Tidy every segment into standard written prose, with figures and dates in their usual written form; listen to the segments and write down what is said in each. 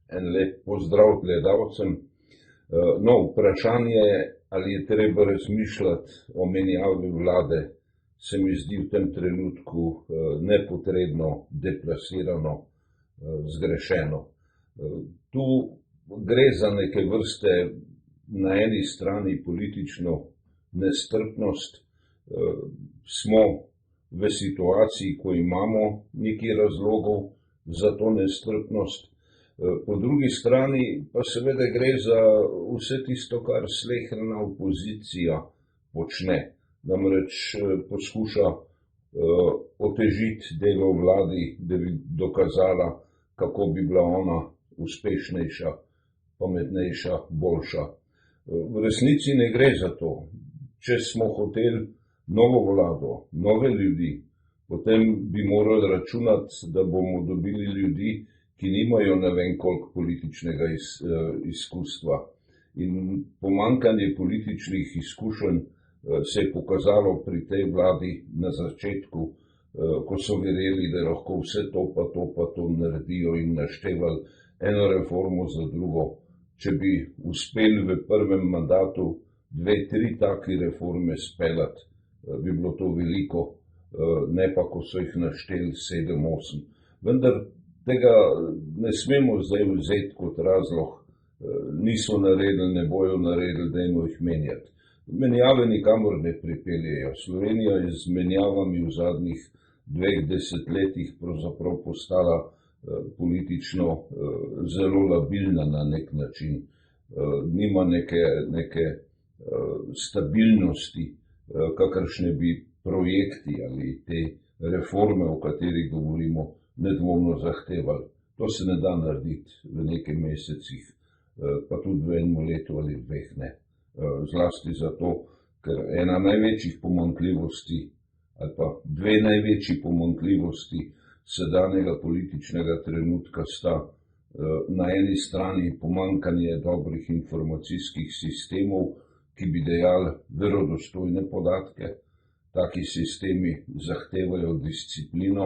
En lep pozdrav gledalcem. No, vprašanje, ali je treba razmišljati o menjavi vlade, se mi zdi v tem trenutku nepotrebno, deplasirano, zgrešeno. Tu gre za neke vrste na eni strani politično nestrpnost. Smo v situaciji, ko imamo nekaj razlogov za to nestrpnost. Po drugi strani pa seveda gre za vse tisto, kar sleherna opozicija počne. Namreč poskuša otežiti delo vladi, da bi dokazala, kako bi bila ona uspešnejša, pametnejša, boljša. V resnici ne gre za to. Če smo hoteli novo vlado, nove ljudi, potem bi morali računati, da bomo dobili ljudi, ki nimajo ne vem koliko političnega izkustva. In pomanjkanje političnih izkušenj se je pokazalo pri tej vladi na začetku, ko so verjeli, da lahko vse to pa to naredijo in naštevali eno reformo za drugo. Če bi uspeli v prvem mandatu 2-3 take reforme speljati, bi bilo to veliko, ne pa ko so jih našteli 7-8. Vendar tega ne smemo zdaj vzeti kot razlog, niso naredili, ne bojo naredili, dajmo jih menjati. Menjave nikamor ne pripeljejo. Slovenija je z menjavami v zadnjih 2 desetletjih pravzaprav postala politično zelo labilna na nek način. Nima neke stabilnosti, kakršne bi projekti ali te reforme, o katerih govorimo, nedvomno zahtevali. To se ne da narediti v nekaj mesecih, pa tudi v enem letu ali 2 ne. Zlasti zato, ker ena največjih pomanjkljivosti ali pa 2 največji pomanjkljivosti sedanjega političnega trenutka sta na eni strani pomanjkanje dobrih informacijskih sistemov, ki bi dajali verodostojne podatke. Taki sistemi zahtevajo disciplino,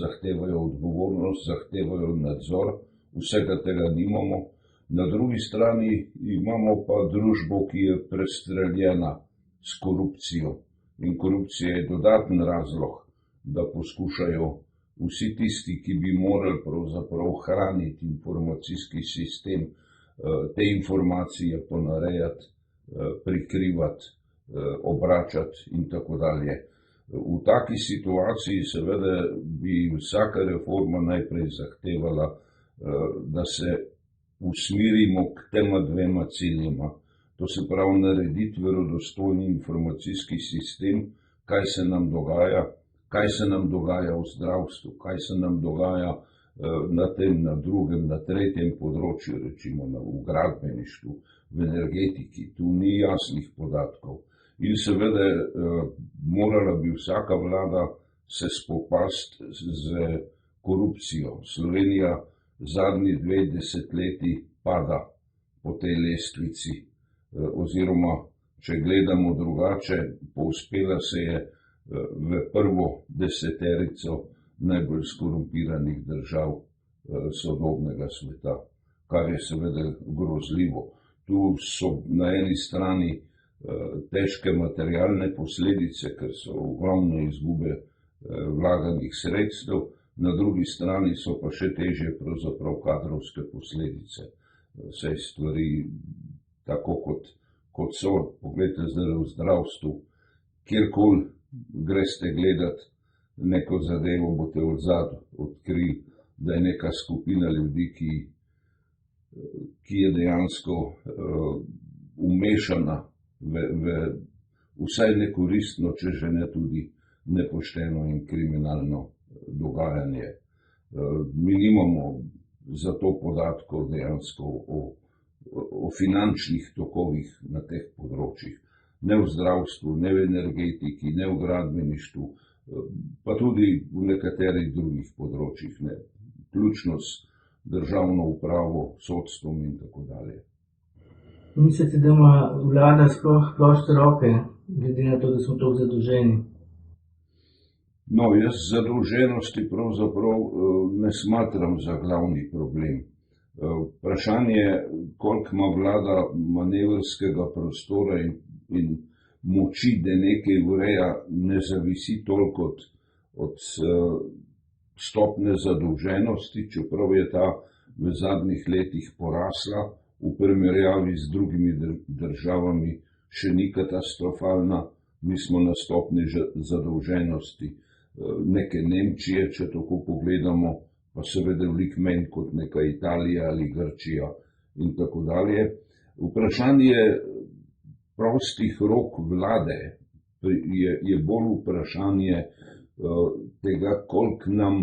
zahtevajo odgovornost, zahtevajo nadzor, vsega tega nimamo. Na drugi strani imamo pa družbo, ki je prestreljena s korupcijo. In korupcija je dodaten razlog, da poskušajo vsi tisti, ki bi morali pravzaprav hraniti informacijski sistem, te informacije ponarejati, prikrivati, obračati in tako dalje. V taki situaciji seveda bi vsaka reforma najprej zahtevala, da se usmerimo k tema 2 ciljema. To se pravi narediti verodostojni informacijski sistem, kaj se nam dogaja v zdravstvu, kaj se nam dogaja na tem, na drugem, na tretjem področju, recimo v gradbeništvu, v energetiki. Tu ni jasnih podatkov. In seveda morala bi vsaka vlada se spopasti z korupcijo. Slovenija zadnji 2 desetletji pada po tej lestvici, oziroma, če gledamo drugače, povzpela se je v prvo 10-terico najbolj skorumpiranih držav sodobnega sveta, kar je seveda grozljivo. Tu so na eni strani težke materialne posledice, ker so ogromne izgube vlaganih sredstev, na drugi strani so pa še težje pravzaprav kadrovske posledice. Vse stvari tako kot so, poglejte zdaj v zdravstvu, kjerkoli greste gledati neko zadevo, boste odzad odkrili, da je neka skupina ljudi, ki je dejansko umešana v vsaj nekoristno, če že ne tudi nepošteno in kriminalno dogajanje. Mi nimamo za to podatkov dejansko o finančnih tokovih na teh področjih. Ne v zdravstvu, ne v energetiki, ne v gradbeništvu, pa tudi v nekaterih drugih področjih, ne. Vključno s državno upravo, sodstvom in tako dalje. Mislite, da ima vlada sploh proste roke, glede na to, da smo toliko zadolženi? No, jaz zadolženosti pravzaprav ne smatram za glavni problem. Vprašanje, koliko ima vlada manevrskega prostora in moči, da nekaj ureja, ne zavisi toliko od stopne zadolženosti, čeprav je ta v zadnjih letih porasla, v primerjavi z drugimi državami še ni katastrofalna. Mi smo na stopni zadolženosti neke Nemčije, če tako pogledamo, pa seveda veliko manj kot neka Italija ali Grčija in tako dalje. Vprašanje prostih rok vlade je bolj vprašanje tega, koliko nam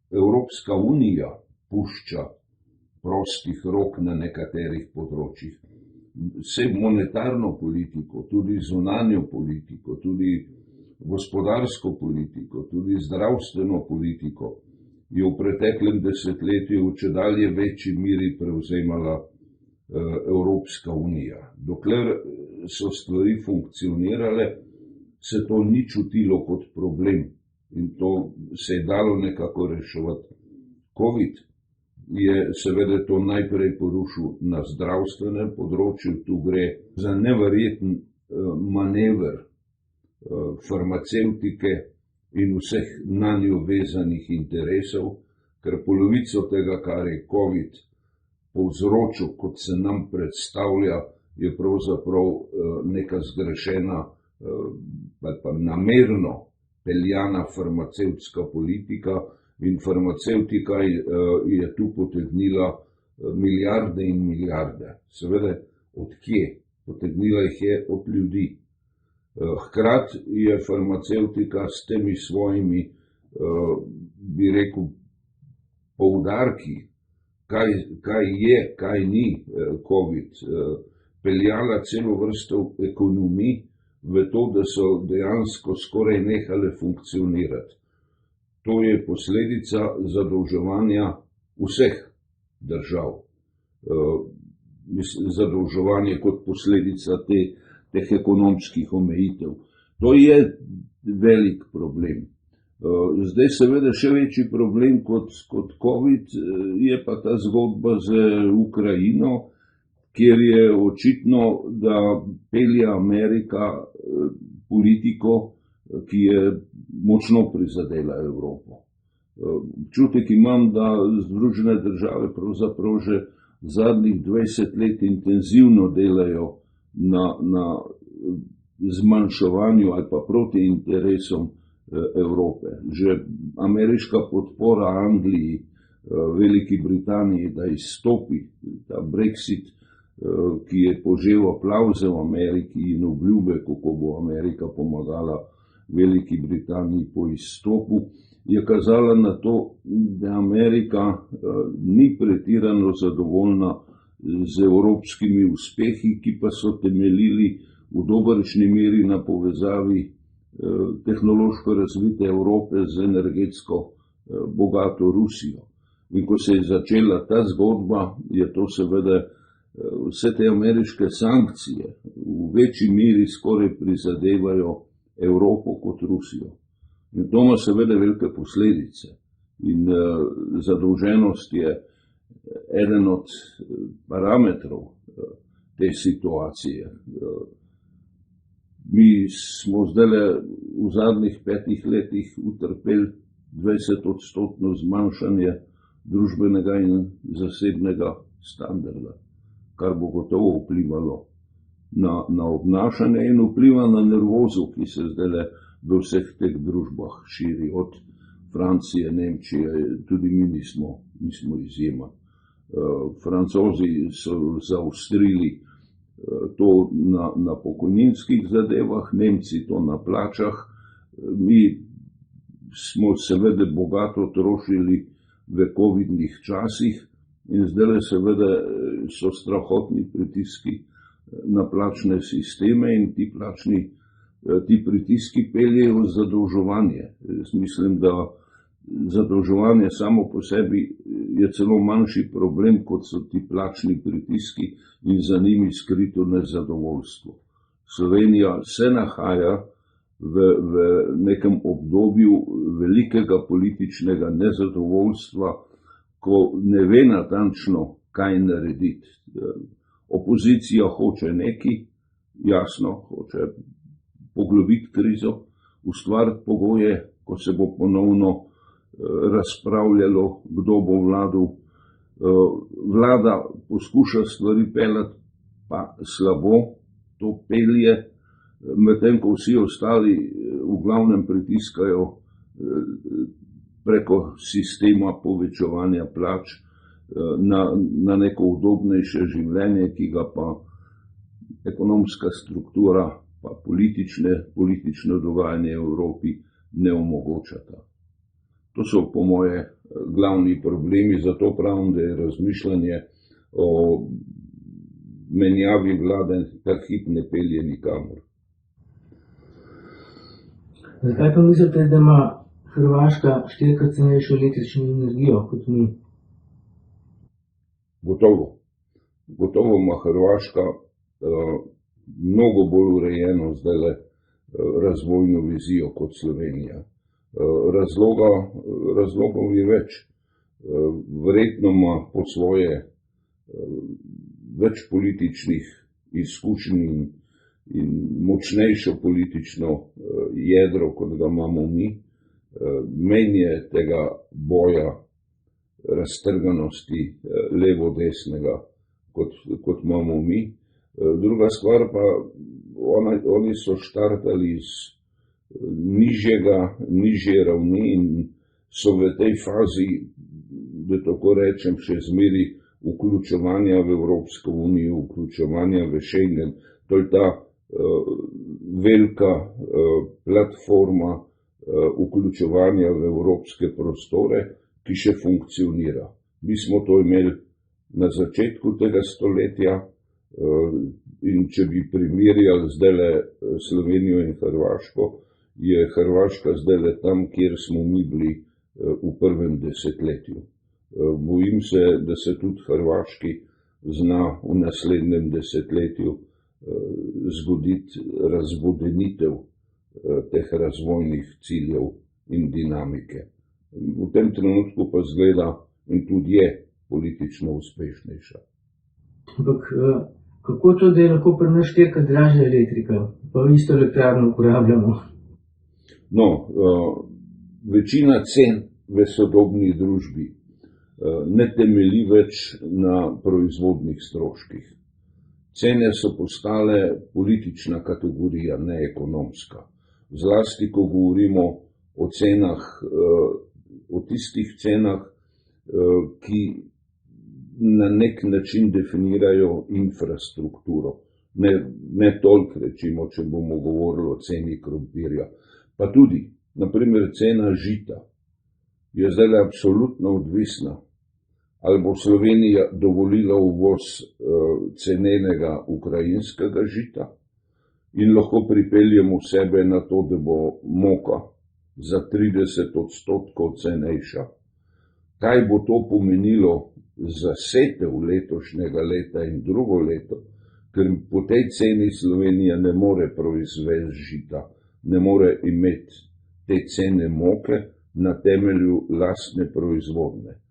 Evropska unija pušča prostih rok na nekaterih področjih. Vse monetarno politiko, tudi zunanjo politiko, tudi gospodarsko politiko, tudi zdravstveno politiko je v preteklem desetletju v čedalje večji meri prevzemala Evropska unija. Dokler so stvari funkcionirale, se to ni čutilo kot problem in to se je dalo nekako reševati. COVID je seveda to najprej porušil na zdravstvenem področju. Tu gre za neverjeten manever farmacevtike in vseh na njo vezanih interesov, ker polovico tega, kar je COVID povzročil, kot se nam predstavlja, je pravzaprav neka zgrešena ali pa namerno peljana farmacevtska politika in farmacevtika je tu potegnila milijarde in milijarde. Seveda, od kje? Potegnila jih je od ljudi. Hkrati je farmacevtika s temi svojimi, bi rekel, poudarki, kaj je, kaj ni COVID, peljala celo vrsto ekonomij v to, da so dejansko skoraj nehale funkcionirati. To je posledica zadolževanja vseh držav. Zadolževanje kot posledica teh ekonomskih omejitev. To je velik problem. Zdaj seveda še večji problem kot COVID je pa ta zgodba z Ukrajino, kjer je očitno, da pelje Amerika politiko, ki je močno prizadela Evropo. Občutek imam, da Združene države pravzaprav že zadnjih 20 let intenzivno delajo na zmanjševanju ali pa proti interesom Evrope. Že ameriška podpora Angliji, Veliki Britaniji, da izstopi, ta Brexit, ki je požel aplavze v Ameriki in obljube, kako bo Amerika pomagala Veliki Britaniji po izstopu, je kazala na to, da Amerika ni pretirano zadovoljna z evropskimi uspehi, ki pa so temeljili v dobršni meri na povezavi tehnološko razvite Evrope z energetsko bogato Rusijo. In ko se je začela ta zgodba, je to seveda vse te ameriške sankcije v večji meri skoraj prizadevajo Evropo kot Rusijo. In to ima seveda velike posledice. In zadolženost je eden od parametrov te situacije. Mi smo zdaj v zadnjih 5 letih utrpeli 20% zmanjšanje družbenega in zasebnega standarda, kar bo gotovo vplivalo na obnašanje in vpliva na nervozo, ki se zdaj v vseh teh družbah širi, od Francije, Nemčije, tudi mi nismo izjema. Francozi so zaostrili to na pokojninskih zadevah, Nemci to na plačah. Mi smo seveda bogato trošili v covidnih časih in zdaj seveda so strahotni pritiski na plačne sisteme in ti pritiski peljejo v zadolževanje. Jaz mislim, da zadolževanje samo po sebi je celo manjši problem, kot so ti plačni pritiski in za njimi skrito nezadovoljstvo. Slovenija se nahaja v nekem obdobju velikega političnega nezadovoljstva, ko ne ve natančno, kaj narediti. Opozicija hoče nekaj, jasno, hoče poglobiti krizo, ustvariti pogoje, ko se bo ponovno razpravljalo, kdo bo vladal. Vlada poskuša stvari peljati, pa slabo to pelje, medtem ko vsi ostali v glavnem pritiskajo preko sistema povečevanja plač na neko udobnejše življenje, ki ga pa ekonomska struktura pa politično dogajanje v Evropi ne omogočata. To so po moje glavni problemi, zato pravim, da je razmišljanje o menjavi vlade ta hip ne pelje nikamor. Zakaj pa mislite, da ima Hrvaška 4-krat cenejšo električno energijo kot mi? Gotovo ima Hrvaška mnogo bolj urejeno zdajle razvojno vizijo kot Slovenija. Razlogov je več. Verjetno ima po svoje več političnih izkušenj in močnejšo politično jedro, kot ga imamo mi. Menj je tega boja raztrganosti levo-desnega, kot imamo mi. Druga stvar pa, oni so štartali iz nižje ravni in so v tej fazi, da tako rečem, še zmeri vključevanja v Evropsko unijo, vključevanja v Schengen. To je ta velika platforma vključevanja v evropske prostore, ki še funkcionira. Mi smo to imeli na začetku tega stoletja in če bi primerjali zdajle Slovenijo in Hrvaško, je Hrvaška zdajle tam, kjer smo mi bili v prvem desetletju. Bojim se, da se tudi Hrvaški zna v naslednjem desetletju zgoditi razvodenitev teh razvojnih ciljev in dinamike. V tem trenutku pa zgleda in tudi je politično uspešnejša. Ampak kako to, da je lahko pri nas 4-krat dražja elektrika, pa isto elektrarno uporabljamo? No, večina cen v sodobni družbi ne temelji več na proizvodnih stroških. Cene so postale politična kategorija, ne ekonomska. Zlasti, ko govorimo o cenah, o tistih cenah, ki na nek način definirajo infrastrukturo. Ne toliko, rečimo, če bomo govorili o ceni krompirja. Pa tudi, naprimer, cena žita je zdaj absolutno odvisna. Ali bo Slovenija dovolila uvoz cenenega ukrajinskega žita in lahko pripeljemo sebe na to, da bo moka za 30% cenejša. Kaj bo to pomenilo za setev letošnjega leta in drugo leto, ker po tej ceni Slovenija ne more proizvesti žita, ne more imeti te cene moke na temelju lastne proizvodne.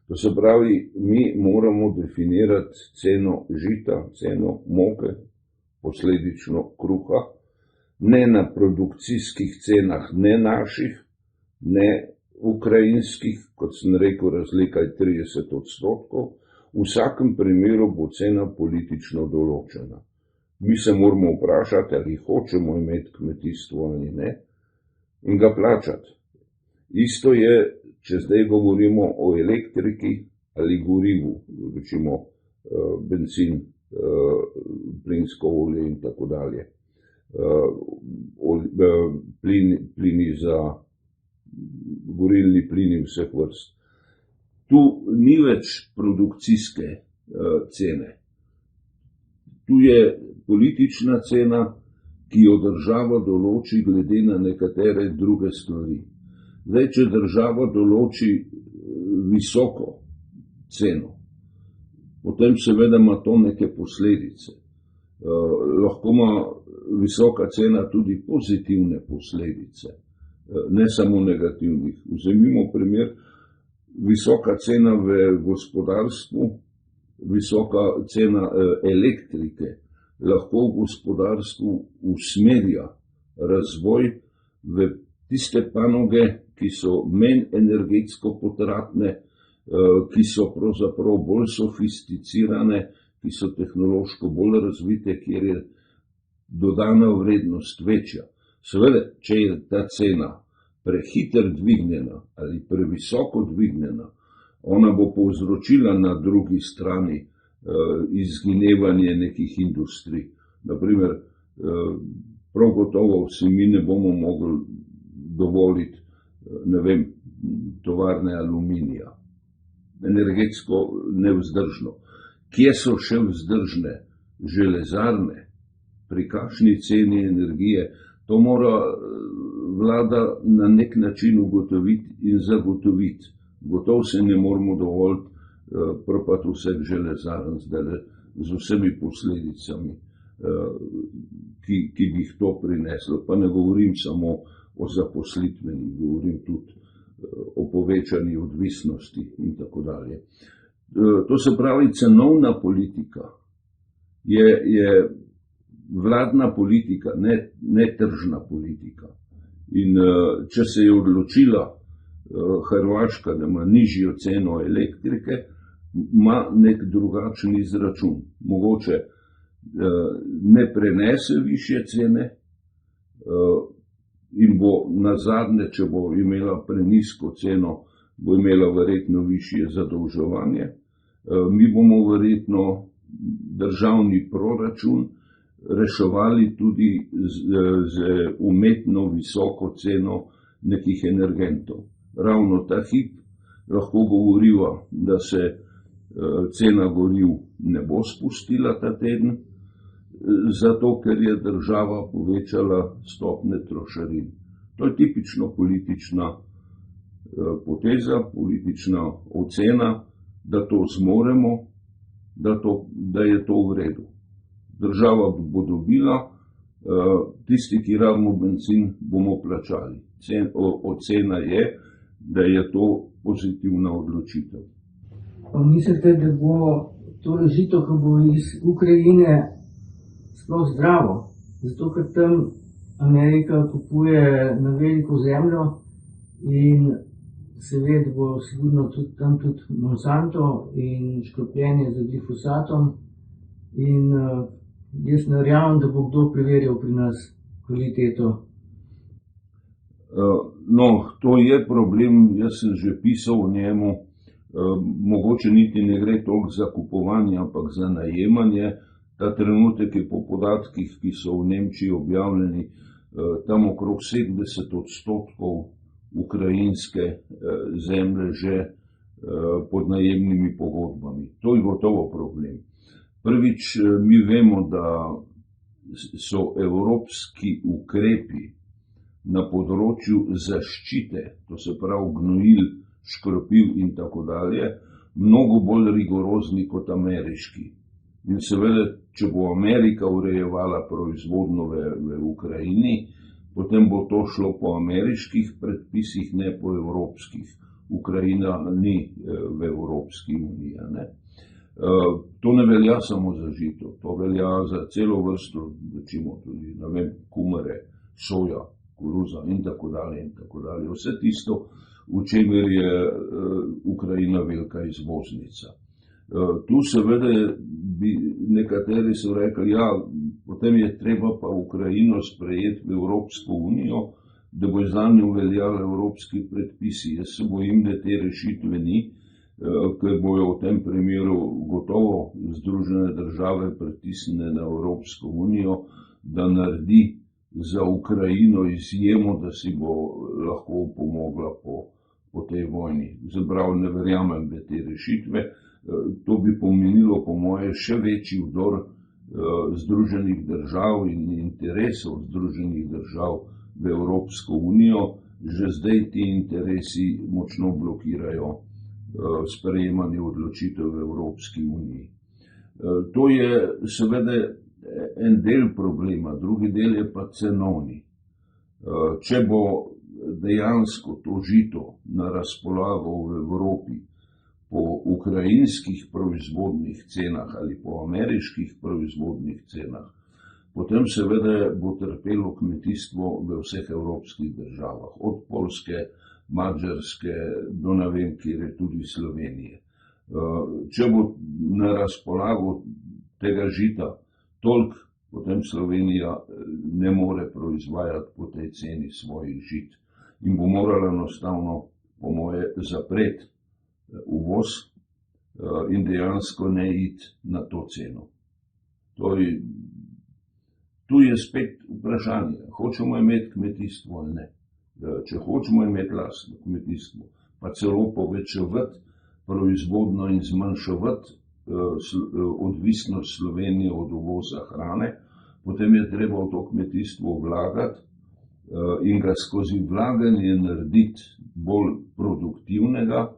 To se pravi, mi moramo definirati ceno žita, ceno moke, posledično kruha, ne na produkcijskih cenah, ne naših, ne ukrajinskih, kot sem rekel, razlika je 30%. V vsakem primeru bo cena politično določena. Mi se moramo vprašati, ali hočemo imeti kmetijstvo ali ne, in ga plačati. Isto je, če zdaj govorimo o elektriki ali gorivu, recimo bencin, plinsko olje in tako dalje, plini za gorilni plini vseh vrst. Tu ni več produkcijske cene. Tu je politična cena, ki jo država določi glede na nekatere druge stvari. Zdaj, če država določi visoko ceno, potem seveda ima to neke posledice. Lahko ima visoka cena tudi pozitivne posledice, ne samo negativnih. Vzemimo primer, visoka cena v gospodarstvu, visoka cena elektrike lahko v gospodarstvu usmerja razvoj v tiste panoge, ki so manj energetsko potratne, ki so pravzaprav bolj sofisticirane, ki so tehnološko bolj razvite, kjer je dodana vrednost večja. Seveda, če je ta cena prehiter dvignjena ali previsoko dvignjena, ona bo povzročila na drugi strani izginevanje nekih industrij. Naprimer, prav gotovo si mi ne bomo mogli dovoliti, ne vem, tovarne aluminija. Energetsko nevzdržno. Kje so še vzdržne železarne, pri kakšni ceni energije, to mora vlada na nek način ugotoviti in zagotoviti. Gotovo se ne moramo dovoliti propad vseh železarn zdaj z vsemi posledicami, ki bi jih to prineslo. Pa ne govorim samo o zaposlitvenih, govorim tudi o povečani odvisnosti in tako dalje. To se pravi, cenovna politika je vladna politika, ne tržna politika. In če se je odločila Hrvaška, da ima nižjo ceno elektrike, ima nek drugačen izračun. Mogoče ne prenese višje cene in bo nazadnje, če bo imela prenisko ceno, bo imela verjetno višje zadolževanje. Mi bomo verjetno državni proračun reševali tudi z umetno visoko ceno nekih energentov. Ravno ta hip lahko govoriva, da se cena goriv ne bo spustila ta teden, zato ker je država povečala stopnje trošarin. To je tipično politična poteza, politična ocena, da to zmoremo, da je to v redu. Država bo dobila, tisti, ki rabimo bencin, bomo plačali. Ocena je, da je to pozitivna odločitev. Pa mislite, da bo to rešitev, ko bo iz Ukrajine, sploh zdravo? Zato, ker tam Amerika kupuje na veliko zemljo in se ve, da bo sigurno tam tudi Monsanto in škropljenje z glifosatom. In jaz ne verjamem, da bo kdo preverjal pri nas kvaliteto. No, to je problem, jaz sem že pisal o njemu, mogoče niti ne gre toliko za kupovanje, ampak za najemanje. Ta trenutek je po podatkih, ki so v Nemčiji objavljeni, tam okrog 70% ukrajinske zemlje že pod najemnimi pogodbami. To je gotovo problem. Prvič, mi vemo, da so evropski ukrepi na področju zaščite, to se pravi gnojil, škropiv in tako dalje, mnogo bolj rigorozni kot ameriški. In seveda, če bo Amerika urejevala proizvodnjo v Ukrajini, potem bo to šlo po ameriških predpisih, ne po evropskih. Ukrajina ni v Evropski uniji. To ne velja samo za žito, to velja za celo vrsto, recimo tudi, ne vem, kumare, soja, koruza in tako dalje in tako dalje. Vse tisto, v čemer je Ukrajina velika izvoznica. Tu seveda bi nekateri so rekli, ja, potem je treba pa Ukrajino sprejeti v Evropsko unijo, da bo zanjo veljali evropski predpisi. Jaz se bojim, da te rešitve ni, ker bojo v tem primeru gotovo Združene države pritisnjene na Evropsko unijo, da naredi za Ukrajino izjemo, da si bo lahko pomogla po tej vojni. Zaprav ne verjamem, da te rešitve. To bi pomenilo, po moje, še večji vdor Združenih držav in interesov Združenih držav v Evropsko unijo. Že zdaj ti interesi močno blokirajo sprejemanje odločitev v Evropski uniji. To je seveda en del problema, drugi del je pa cenovni. Če bo dejansko to žito na razpolago v Evropi po ukrajinskih proizvodnih cenah ali po ameriških proizvodnih cenah, potem seveda bo trpelo kmetijstvo v vseh evropskih državah, od Poljske, Madžarske do ne vem kjer, tudi Slovenije. Če bo na razpolago tega žita toliko, potem Slovenija ne more proizvajati po tej ceni svojih žit in bo morala enostavno, po moje, zapreti uvoz in dejansko ne iti na to ceno. Tu je spet vprašanje, hočemo imeti kmetijstvo ali ne. Če hočemo imeti lastno kmetijstvo, pa celo povečevati proizvodno in zmanjševati odvisnost Slovenije od uvoza hrane, potem je treba v to kmetijstvo vlagati in ga skozi vlaganje narediti bolj produktivnega,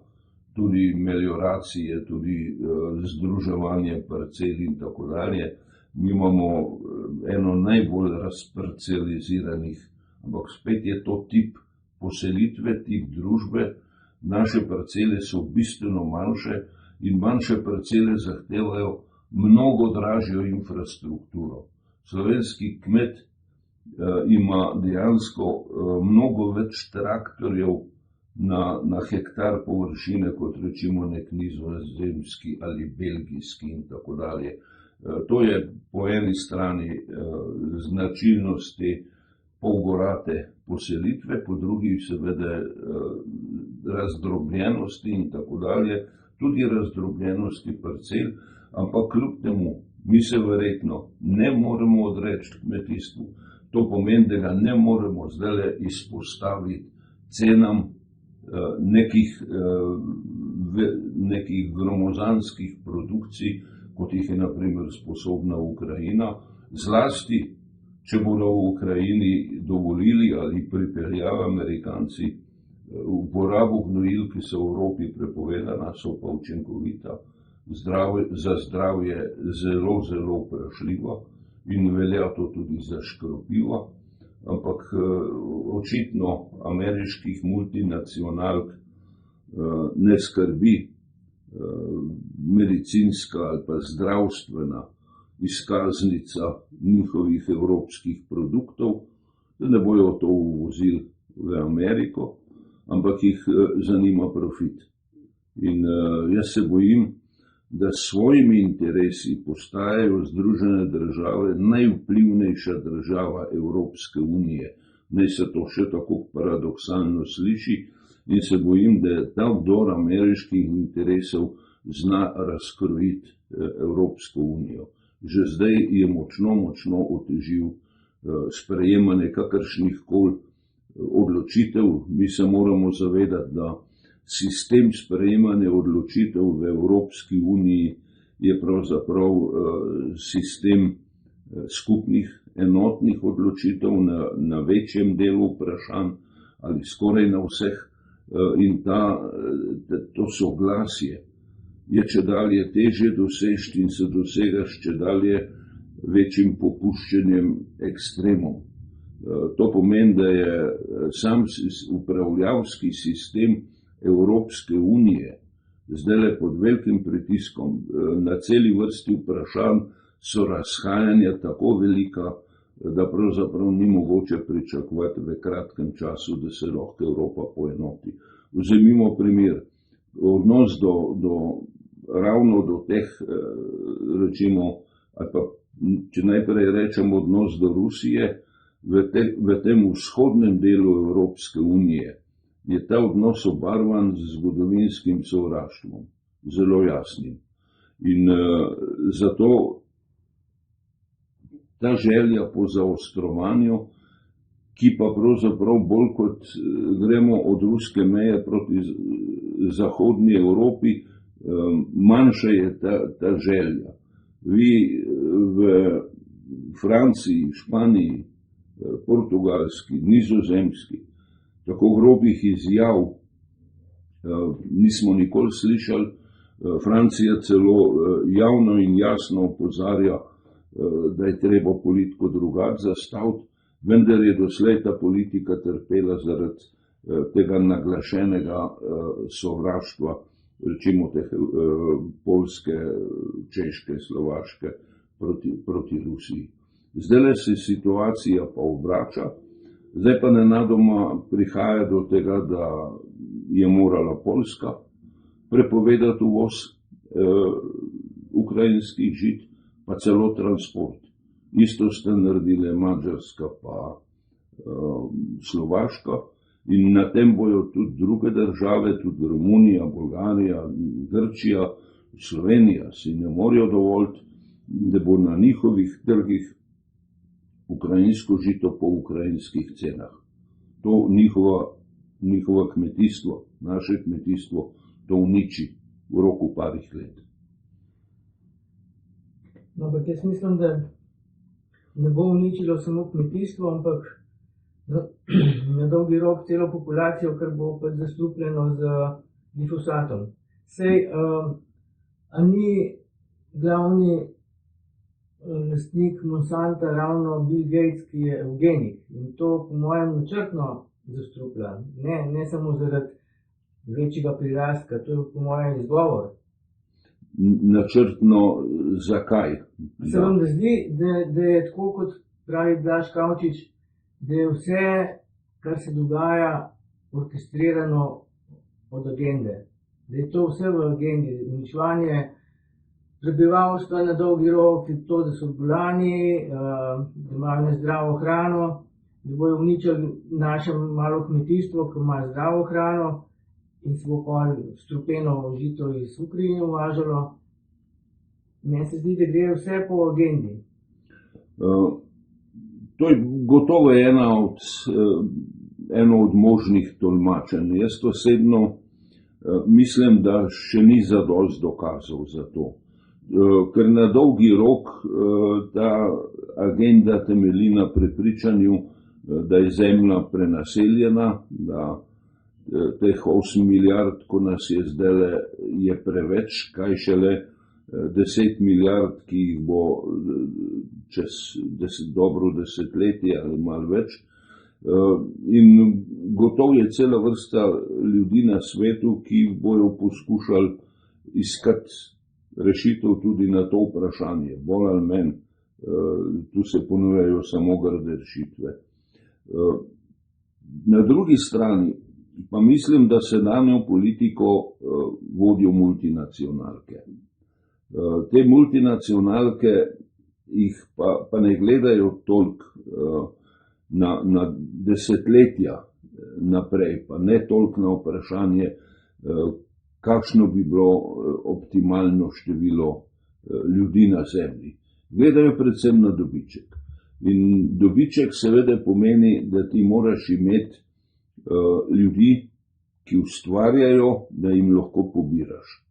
tudi melioracije, tudi združevanje parcel in tako dalje. Mi imamo eno najbolj razparceliziranih, ampak spet je to tip poselitve, tip družbe. Naše parcele so bistveno manjše in manjše parcele zahtevajo mnogo dražjo infrastrukturo. Slovenski kmet ima dejansko mnogo več traktorjev na hektar površine kot recimo nek nizozemski ali belgijski in tako dalje. To je po eni strani značilnost te polgorate poselitve, po drugi seveda razdrobljenosti in tako dalje, tudi razdrobljenosti parcel, ampak kljub temu mi se verjetno ne moremo odreči kmetijstvu. To pomeni, da ga ne moremo zdaj izpostaviti cenam nekih gromozanskih produkcij, kot jih je na primer sposobna Ukrajina, zlasti, če bodo v Ukrajini dovolili ali pripeljali Amerikanci uporabo gnojil, ki so v Evropi prepovedana, so pa učinkovita, za zdravje zelo, zelo vprašljiva in velja to tudi za škropiva, ampak očitno ameriških multinacionalk ne skrbi medicinska ali pa zdravstvena izkaznica njihovih evropskih produktov, da ne bojo to uvozili v Ameriko, ampak jih zanima profit. In jaz se bojim, da s svojimi interesi postajajo Združene države najvplivnejša država Evropske unije. Naj se to še tako paradoksalno sliši, in se bojim, da ta vdor ameriških interesov zna razkrojiti Evropsko unijo. Že zdaj je močno otežil sprejemanje kakršnih koli odločitev. Mi se moramo zavedati, da sistem sprejemanja odločitev v Evropski uniji je pravzaprav sistem skupnih enotnih odločitev na večjem delu vprašanj ali skoraj na vseh, in to soglasje je čedalje težje doseči in se dosega s čedalje večjim popuščanjem ekstremov. To pomeni, da je sam upravljavski sistem Evropske unije zdaj pod velikim pritiskom. Na celi vrsti vprašanj so razhajanja tako velika, da pravzaprav ni mogoče pričakovati v kratkem času, da se lahko Evropa poenoti. Vzemimo primer, odnos ravno do teh, recimo, ali pa če najprej rečemo odnos do Rusije, v tem vzhodnem delu Evropske unije je ta odnos obarvan z zgodovinskim sovraštvom, zelo jasnim. In zato ta želja po zaostrovanju, ki pa pravzaprav bolj kot gremo od ruske meje proti zahodni Evropi, manjša je ta želja. Vi v Franciji, Španiji, Portugalski, Nizozemski, tako grobih izjav nismo nikoli slišali. Francija celo javno in jasno opozarja, da je treba politiko drugače zastaviti, vendar je doslej ta politika trpela zaradi tega naglašenega sovraštva, rečemo teh Poljske, Češke, Slovaške proti Rusiji. Zdaj se situacija pa obrača, zdaj pa nenadoma prihaja do tega, da je morala Poljska prepovedati uvoz ukrajinskih žit, pa celo transport. Isto ste naredile Madžarska pa Slovaška in na tem bojo tudi druge države, tudi Romunija, Bolgarija, Grčija, Slovenija si ne morejo dovoliti, da bo na njihovih trgih ukrajinsko žito po ukrajinskih cenah. To njihovo kmetijstvo, naše kmetijstvo, to uniči v roku parih let. No, ampak jaz mislim, da ne bo uničilo samo kmetijstvo, ampak na dolgi rok celo populacijo, ker bo pač zastrupljeno z glifosatom. Sej, a ni glavni lastnik Monsanta ravno Bill Gates, ki je evgenik, in to po mojem načrtno zastruplja, ne samo zaradi večjega prirastka, to je po mojem izgovor. Načrtno zakaj? Se vam da zdi, da je tako, kot pravi Blaž Kavčič, da je vse, kar se dogaja, orkestrirano od agende. Da je to vse v agendi, uničevanje prebivalstva na dolgi rok, to, da so bolani, da imajo nezdravo hrano, da bojo uničili naše malo kmetijstvo, ki ima zdravo hrano in se bo pa strupeno žito iz Ukrajine uvažalo. Meni se zdi, da gre vse po agendi. To je gotovo eno od možnih tolmačenj. Jaz osebno mislim, da še ni zadost dokazov za to. Ker na dolgi rok ta agenda temelji na prepričanju, da je zemlja prenaseljena, da teh 8 milijard, ko nas je zdaj, je preveč, kaj šele 10 milijard, ki jih bo čez dobro desetletje ali malo več. In gotovo je cela vrsta ljudi na svetu, ki bojo poskušali iskati rešitev tudi na to vprašanje, bolj ali manj. Tu se ponujajo samo grde rešitve. Na drugi strani pa mislim, da sedanjo politiko vodijo multinacionalke. Te multinacionalke jih pa ne gledajo toliko na desetletja naprej, pa ne toliko na vprašanje, kakšno bi bilo optimalno število ljudi na zemlji. Gledajo predvsem na dobiček. In dobiček seveda pomeni, da ti moraš imeti ljudi, ki ustvarjajo, da jim lahko pobiraš.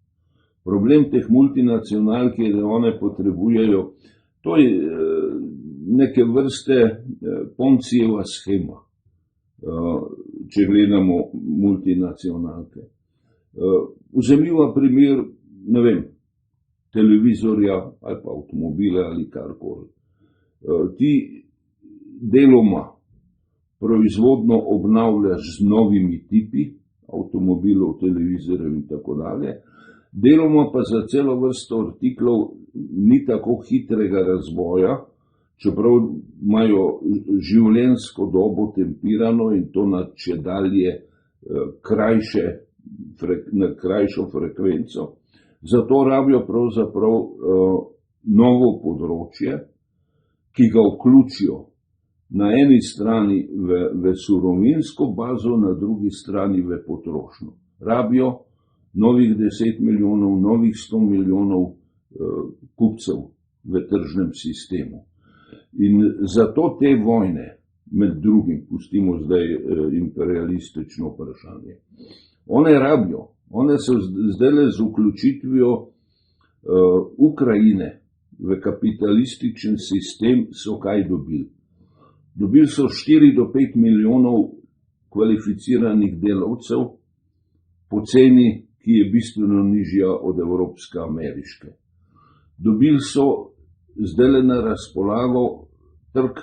Problem teh multinacionalk je, da one potrebujejo, to je neke vrste Poncijeva shema, če gledamo multinacionalke. Vzemiva primer, ne vem, televizorja ali pa avtomobile ali karkoli. Ti deloma proizvodno obnavljaš z novimi tipi avtomobilov, televizorjev in tako dalje, deloma pa za celo vrsto artiklov ni tako hitrega razvoja, čeprav imajo življenjsko dobo tempirano in to na čedalje na krajšo frekvenco. Zato rabijo pravzaprav novo področje, ki ga vključijo na eni strani v surovinsko bazo, na drugi strani v potrošnjo. Rabijo novih 10 milijonov, novih 100 milijonov kupcev v tržnem sistemu. In zato te vojne, med drugim, pustimo zdaj imperialistično vprašanje, one rabijo. One so zdaj z vključitvijo Ukrajine v kapitalističen sistem so kaj dobili. Dobili so 4 do 5 milijonov kvalificiranih delavcev po ceni, ki je bistveno nižja od evropske ameriške. Dobili so zdaj na razpolago trg,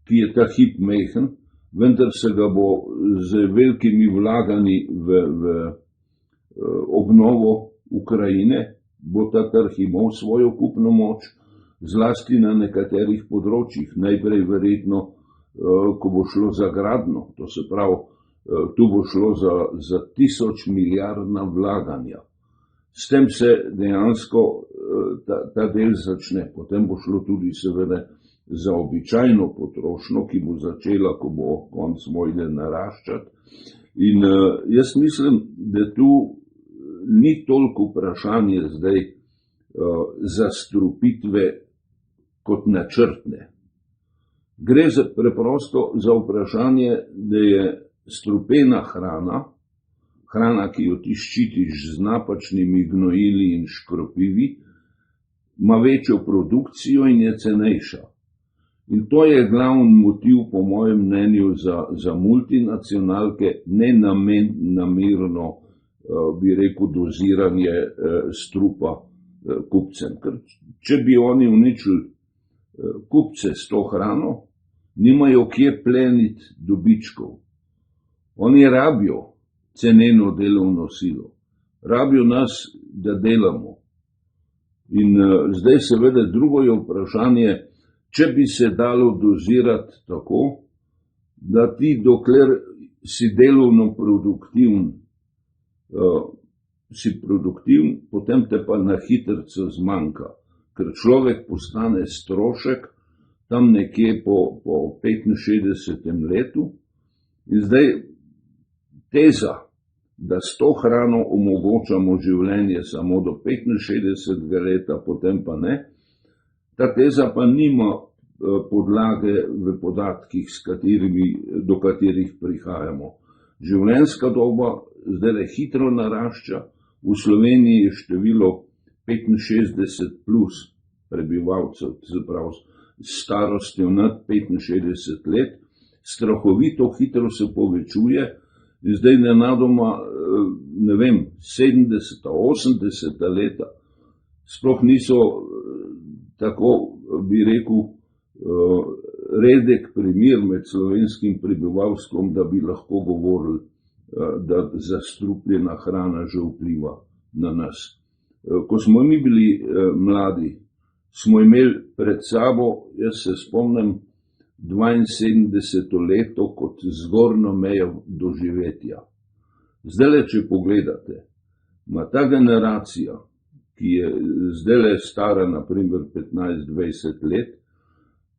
ki je ta hip mehen, vendar se ga bo z velikimi vlaganji v obnovo Ukrajine, bo ta trg imel svojo kupno moč, zlasti na nekaterih področjih, najprej verjetno, ko bo šlo za gradnjo, to se pravi, tu bo šlo za 1000 milijardna vlaganja. S tem se dejansko ta del začne, potem bo šlo tudi seveda za običajno potrošnjo, ki bo začela, ko bo konc vojne naraščati. In jaz mislim, da tu ni toliko vprašanje zdaj zastrupitve kot načrtne. Gre preprosto za vprašanje, da je strupena hrana, ki jo ti ščitiš z napačnimi gnojili in škropivi, ima večjo produkcijo in je cenejša. In to je glavni motiv, po mojem mnenju, za multinacionalke, ne namerno, bi rekel, doziranje strupa kupcem. Ker če bi oni uničili kupce s to hrano, nimajo kje pleniti dobičkov. Oni rabijo ceneno delovno silo, rabijo nas, da delamo. In zdaj seveda drugo je vprašanje, če bi se dalo dozirati tako, da ti, dokler si delovno produktiven, potem te pa na hitrico zmanjka, ker človek postane strošek tam nekje po 65. letu. In zdaj teza, da s to hrano omogočamo življenje samo do 65. leta, potem pa ne, ta teza pa nima podlage v podatkih, do katerih prihajamo. Življenjska doba zdaj hitro narašča, v Sloveniji je število 65 plus prebivalcev, se pravi s starostjo nad 65 let, strahovito hitro se povečuje. In zdaj nenadoma, ne vem, 70, 80 leta sploh niso tako, bi rekel, redek primer med slovenskim prebivalstvom, da bi lahko govorili, da zastrupljena hrana že vpliva na nas. Ko smo mi bili mladi, smo imeli pred sabo, jaz se spomnim, 72. leto kot zgornjo mejo doživetja. Zdaj, če pogledate, ima ta generacija, ki je zdaj stara naprimer 15-20 let,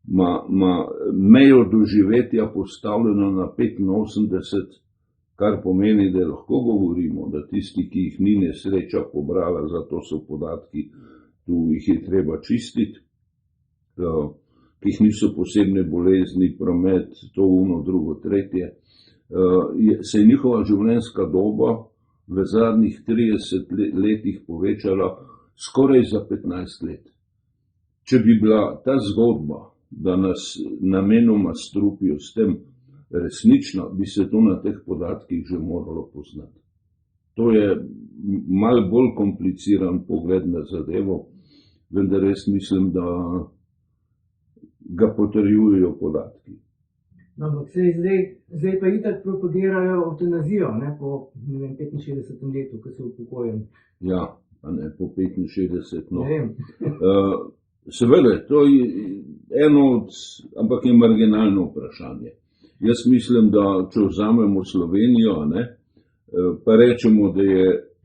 ima mejo doživetja postavljeno na 85, kar pomeni, da lahko govorimo, da tisti, ki jih ni nesreča pobrala, zato so podatki, tu jih je treba čistiti, ki jih niso posebne bolezni, promet, to, ono, drugo, tretje, se je njihova življenjska doba v zadnjih 30 letih povečala skoraj za 15 let. Če bi bila ta zgodba, da nas namenoma strupijo s tem resnična, bi se to na teh podatkih že moralo poznati. To je malo bolj kompliciran pogled na zadevo, vendar res mislim, da ga potrjujejo podatki. No, ampak zdaj pa itak propagirajo evtanazijo, ne, po 65. letu, ko so upokojeni. Ja, a ne, po 65, no. Seveda, to je eno od, ampak je marginalno vprašanje. Jaz mislim, da če vzamemo Slovenijo, ne, pa rečemo,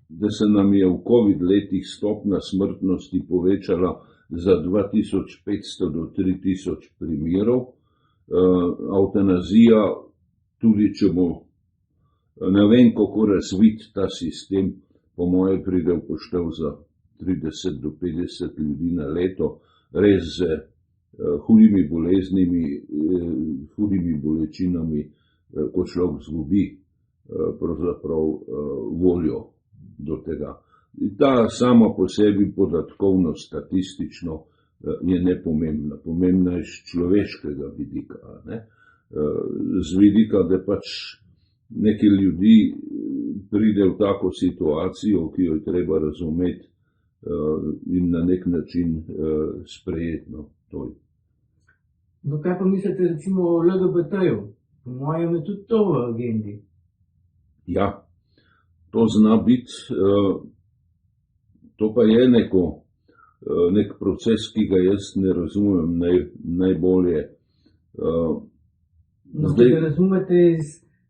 da se nam je v COVID letih stopnja smrtnosti povečala za 2500 do 3000 primerov. Evtanazija, tudi če bo, ne vem, kako razvit ta sistem, po moje pride v poštev za 30 do 50 ljudi na leto, res z hudimi boleznimi, hudimi bolečinami, ko človek zgubi pravzaprav voljo do tega. Ta sama po sebi podatkovno, statistično je nepomembna. Pomembna je z človeškega vidika. Ne? Z vidika, da pač neki ljudi pride v tako situacijo, ki jo je treba razumeti in na nek način sprejeti. No, pa kaj pa mislite recimo o LGBT-ju? Po mojem je tudi to v agendi. Ja, to zna biti, to pa je nek proces, ki ga jaz ne razumem najbolje. No, če ga razumete iz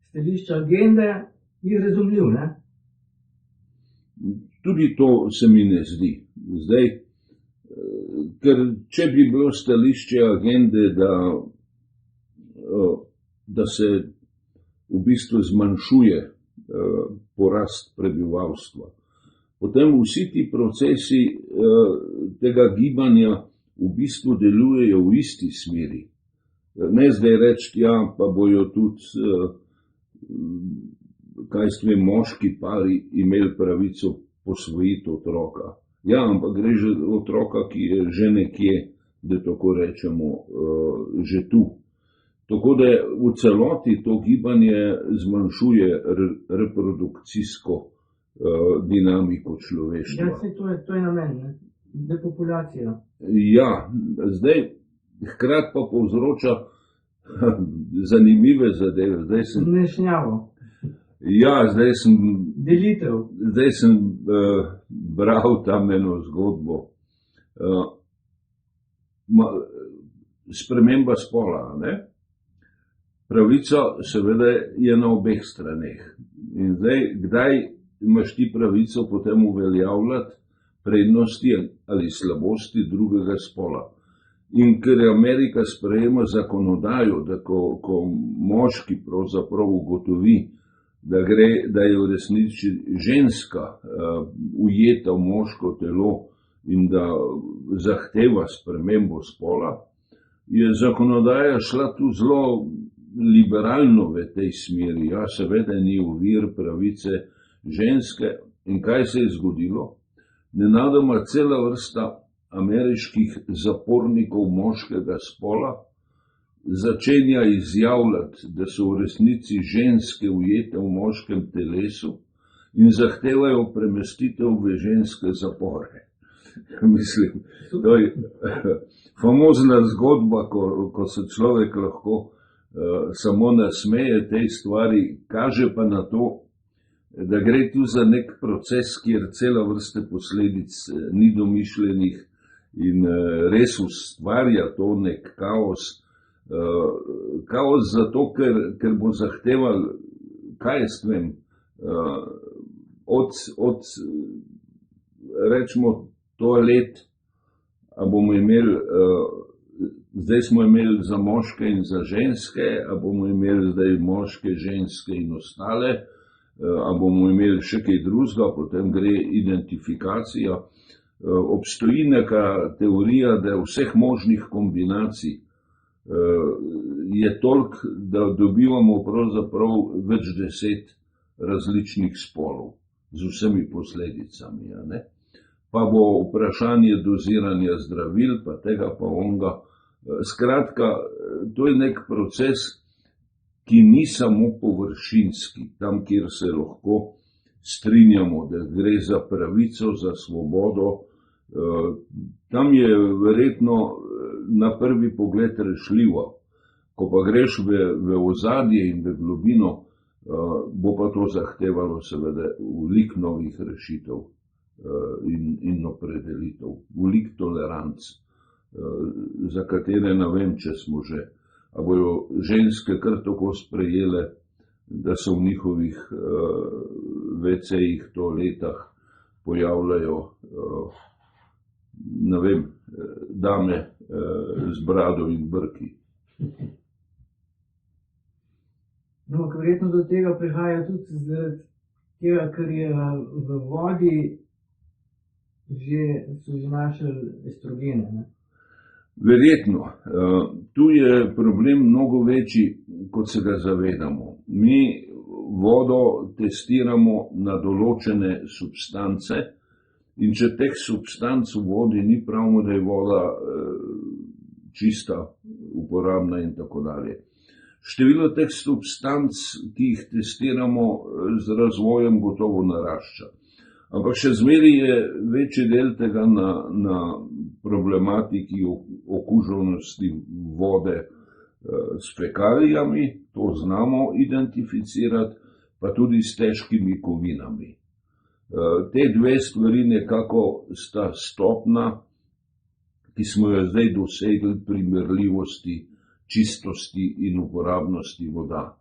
stališča agende, je razumljiv, ne? Tudi to se mi ne zdi. Zdaj, ker če bi bilo stališče agende, da se v bistvu zmanjšuje porast prebivalstva, potem vsi ti procesi tega gibanja v bistvu delujejo v isti smeri. Ne zdaj reči, ja, pa bojo tudi, kaj sve, moški pari imeli pravico posvojiti otroka. Ja, ampak gre že otroka, ki je že nekje, da tako rečemo, že tu. Tako da v celoti to gibanje zmanjšuje reprodukcijsko dinamiko človeštva. Ja, to je namen, ne? Depopulacija. Ja, zdaj hkrati pa povzroča zanimive zadeve. Zmešnjavo. Ja, Delitev. Zdaj sem bral tam eno zgodbo. Sprememba spola, ne? Pravica seveda je na obeh straneh. In zdaj, kdaj imaš ti pravico potem uveljavljati prednosti ali slabosti drugega spola? In ker Amerika sprejema zakonodajo, da ko moški pravzaprav ugotovi, da je v resnici ženska ujeta v moško telo in da zahteva spremembo spola, je zakonodaja šla tu zelo liberalno v tej smeri. Ja, seveda ni ovir pravice ženske. In kaj se je zgodilo? Nenadoma cela vrsta ameriških zapornikov moškega spola začenja izjavljati, da so v resnici ženske ujete v moškem telesu in zahtevajo premestitev v ženske zapore. Mislim, to je famozna zgodba, ko se človek lahko samo nasmeje tej stvari, kaže pa na to, da gre tu za nek proces, kjer cela vrsta posledic ni domišljenih in res ustvarja to nek kaos. Kaos zato, ker bo zahteval, kaj jaz vem, od rečemo toalet, a bomo imeli, zdaj smo imeli za moške in za ženske, a bomo imeli zdaj moške, ženske in ostale, a bomo imeli še kaj drugega, potem gre identifikacija. Obstoji neka teorija, da vseh možnih kombinacij je toliko, da dobivamo pravzaprav več 10 različnih spolov z vsemi posledicami. Ne? Pa bo vprašanje doziranja zdravil, pa tega pa onga. Skratka, to je nek proces, ki ni samo površinski, tam, kjer se lahko strinjamo, da gre za pravico, za svobodo. Tam je verjetno na prvi pogled rešljivo. Ko pa greš v ozadje in v globino, bo pa to zahtevalo seveda veliko novih rešitev in opredelitev, veliko toleranc, za katere ne vem, če smo že. A bojo ženske kar tako sprejele, da se v njihovih WC-jih, toaletah pojavljajo, ne vem, dame z brado in brki. No, verjetno do tega prihaja tudi zaradi tega, ker je v vodi so že našli estrogene, ne? Verjetno. Tu je problem mnogo večji, kot se ga zavedamo. Mi vodo testiramo na določene substance in če teh substanc v vodi ni, pravimo, da je voda čista, uporabna in tako dalje. Število teh substanc, ki jih testiramo, z razvojem gotovo narašča. Ampak še zmeraj je večji del tega na problematiki okuženosti vode s fekalijami, to znamo identificirati, pa tudi s težkimi kovinami. Te dve stvari nekako sta stopna, ki smo jo zdaj dosegli pri merljivosti, čistosti in uporabnosti voda.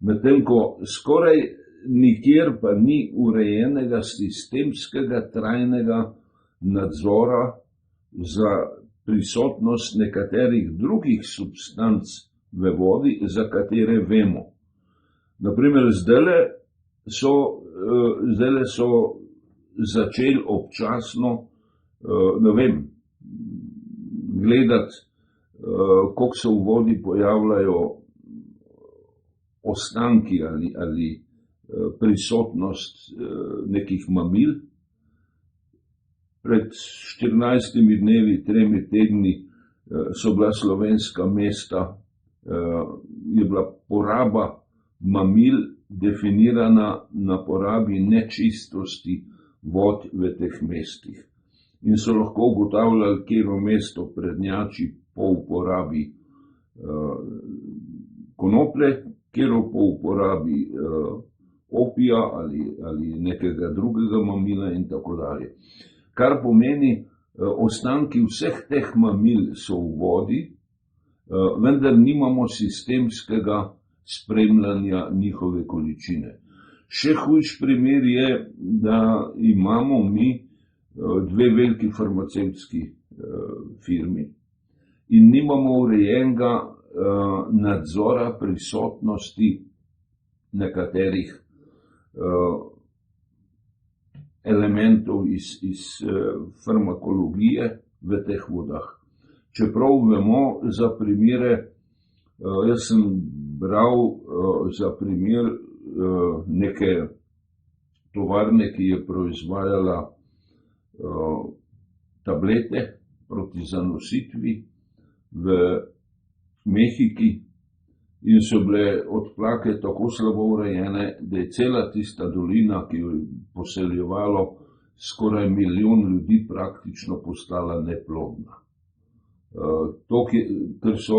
Medtem ko skoraj nikjer pa ni urejenega sistemskega trajnega nadzora za prisotnost nekaterih drugih substanc v vodi, za katere vemo. Naprimer, zdajle so začeli občasno, ne vem, gledati, koliko se v vodi pojavljajo ostanki ali prisotnost nekih mamil. Pred 14 dnevi, 3 tedni so bila slovenska mesta, je bila poraba mamil definirana na porabi nečistosti vod v teh mestih. In so lahko ugotavljali, katero mesto prednjači po uporabi konoplje, katero po uporabi opija ali nekega drugega mamila in tako dalje. Kar pomeni, ostanki vseh teh mamil so v vodi, vendar nimamo sistemskega spremljanja njihove količine. Še hujš primer je, da imamo mi dve veliki farmacevtski firmi in nimamo urejenega nadzora prisotnosti nekaterih elementov iz farmakologije v teh vodah. Čeprav vemo za primere, jaz sem bral za primer neke tovarne, ki je proizvajala tablete proti zanositvi v Mehiki in so bile odplake tako slabo urejene, da je cela tista dolina, ki jo je poseljevalo skoraj 1 milijon ljudi, praktično postala neplodna. Ker so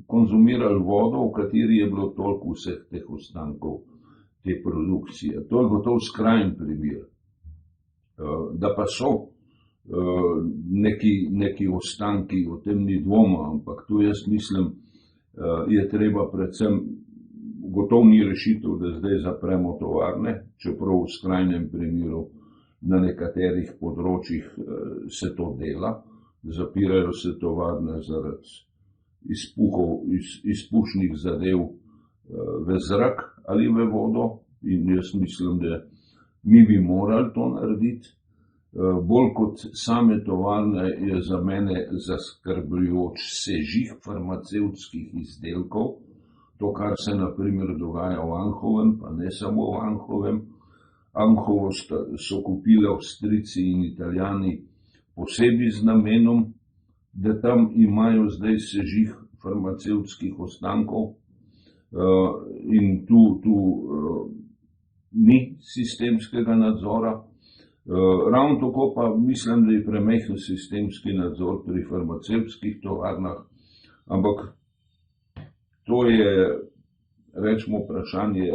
konzumirali vodo, v kateri je bilo toliko vseh teh ostankov te produkcije. To je gotovo skrajen primer. Da pa so neki ostanki, o tem ni dvoma, ampak tu jaz mislim, je treba predvsem, gotovo ni rešitev, da zdaj zapremo tovarne, čeprav v skrajnem primeru na nekaterih področjih se to dela, zapirajo se tovarne zaradi izpušnih zadev v zrak ali v vodo in jaz mislim, da mi bi morali to narediti. Bolj kot same tovarne je za mene zaskrbljujoč sežig farmacevtskih izdelkov. To, kar se na primer dogaja v Anhovem, pa ne samo v Anhovem. Anhovo so kupili Avstrijci in Italijani posebej z namenom, da tam imajo zdaj sežig farmacevtskih ostankov in tu ni sistemskega nadzora. Ravno tako pa mislim, da je premehen sistemski nadzor pri farmacevtskih tovarnah, ampak to je, rečemo, vprašanje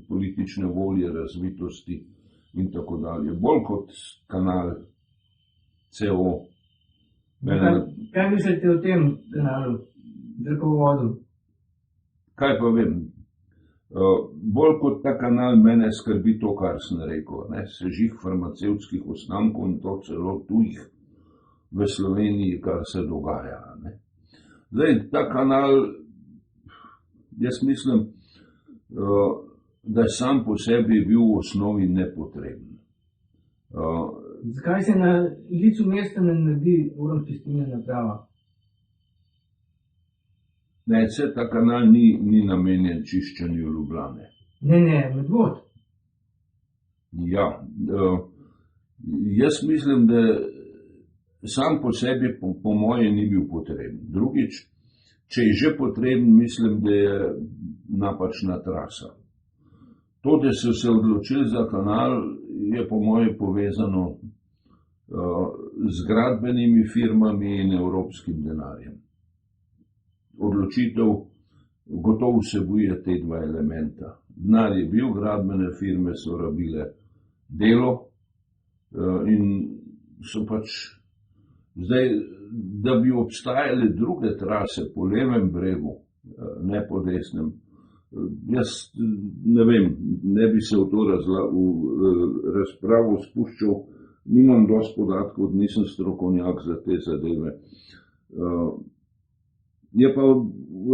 politične volje, razvitosti in tako dalje. Bolj kot kanal CO. Kaj mislite o tem kanalu, drekovodu? Kaj pa vem? Bolj kot ta kanal mene skrbi to, kar sem rekel, sežig farmacevtskih ostankov in to celo tujih v Sloveniji, kar se dogaja. Zdaj, ta kanal, jaz mislim, da je sam po sebi bil v osnovi nepotreben. Zakaj se na licu mesta ne naredi vodočistilna naprava? Ne, ta kanal ni namenjen čiščenju Ljubljane. Ne, Medvod. Ja, jaz mislim, da sam po sebi, po moje, ni bil potreben. Drugič, če je že potreben, mislim, da je napačna trasa. To, da so se odločili za kanal, je po moje povezano z gradbenimi firmami in evropskim denarjem. odločitev gotovo vsebuje te dva elementa. Denar je bil, gradbene firme so rabile delo in so pač zdaj, da bi obstajale druge trase po levem bregu, ne po desnem. Jaz ne vem, ne bi se v to razpravo spuščal, nimam dosti podatkov, nisem strokovnjak za te zadeve. Je pa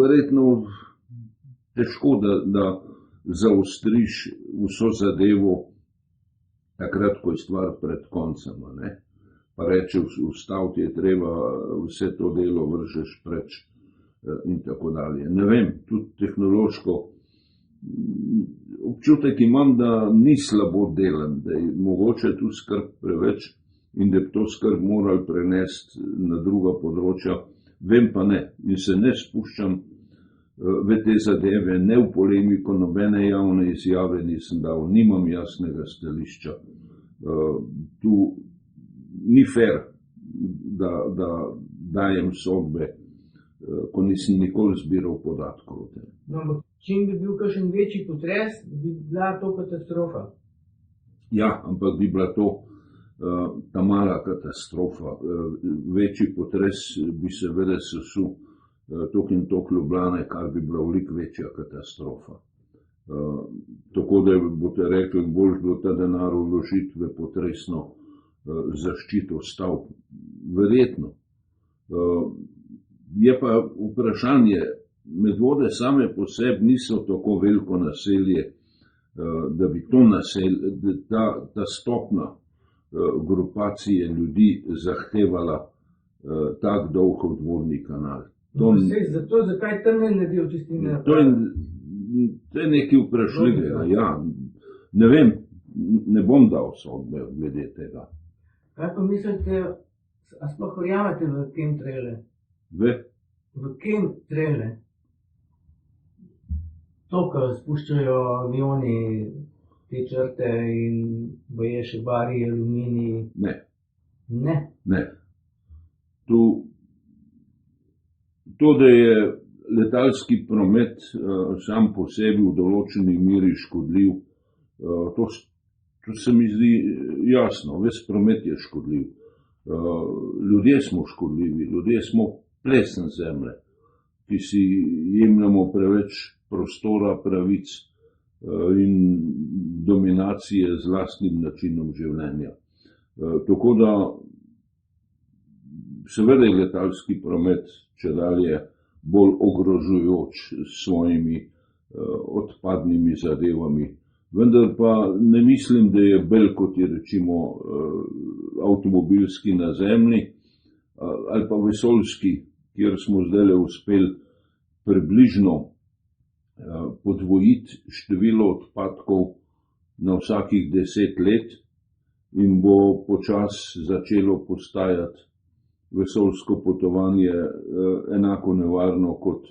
verjetno težko, da zaostriš vso zadevo takrat, ko je stvar pred koncem, ne? Pa reče, ustaviti je treba, vse to delo vržeš preč in tako dalje. Ne vem, tudi tehnološko občutek imam, da ni slabo delan, da je mogoče tu skrb preveč in da bi to skrb morali prenesti na druga področja. Vem pa ne in se ne spuščam v te zadeve, ne v polemiko, nobene javne izjave nisem dal, nimam jasnega stališča. Tu ni fair, da dajem sodbe, ko nisem nikoli zbiral podatkov o tem. No, ampak čim bi bil kakšen večji potres, bi bila to katastrofa. Ja, ampak bi bila to ta mala katastrofa. Večji potres bi seveda sesul tok in tok Ljubljane, kar bi bila veliko večja katastrofa. Tako da boste rekli, bolj bilo ta denar vložiti v potresno zaščito stavb. Verjetno. Je pa vprašanje, Medvode same po sebi niso tako veliko naselje, da bi to naselje, ta stopna grupacije ljudi zahtevala tak dolg odvodni kanal. Zato zakaj tam ne naredijo čistine? To je nekaj vprašljivega, ja. Ne vem, ne bom dal sodbe glede tega. Kaj pa mislite, a sploh verjamete v chemtraile? V chemtraile? To, kar spuščajo avioni, te črte in baje še bari, aluminij. Ne. Ne? Ne. To, da je letalski promet sam po sebi v določeni meri škodljiv, to se mi zdi jasno. Ves promet je škodljiv. Ljudje smo škodljivi, ljudje smo plesen zemlje, ki si jemljamo preveč prostora, pravic in dominacije z lastnim načinom življenja. Tako da seveda je letalski promet čedalje bolj ogrožujoč s svojimi odpadnimi zadevami. Vendar pa ne mislim, da je bolj kot je recimo avtomobilski nazemni ali pa vesoljski, kjer smo zdaj uspeli približno podvojiti število odpadkov na vsakih 10 let in bo počasi začelo postajati vesoljsko potovanje enako nevarno kot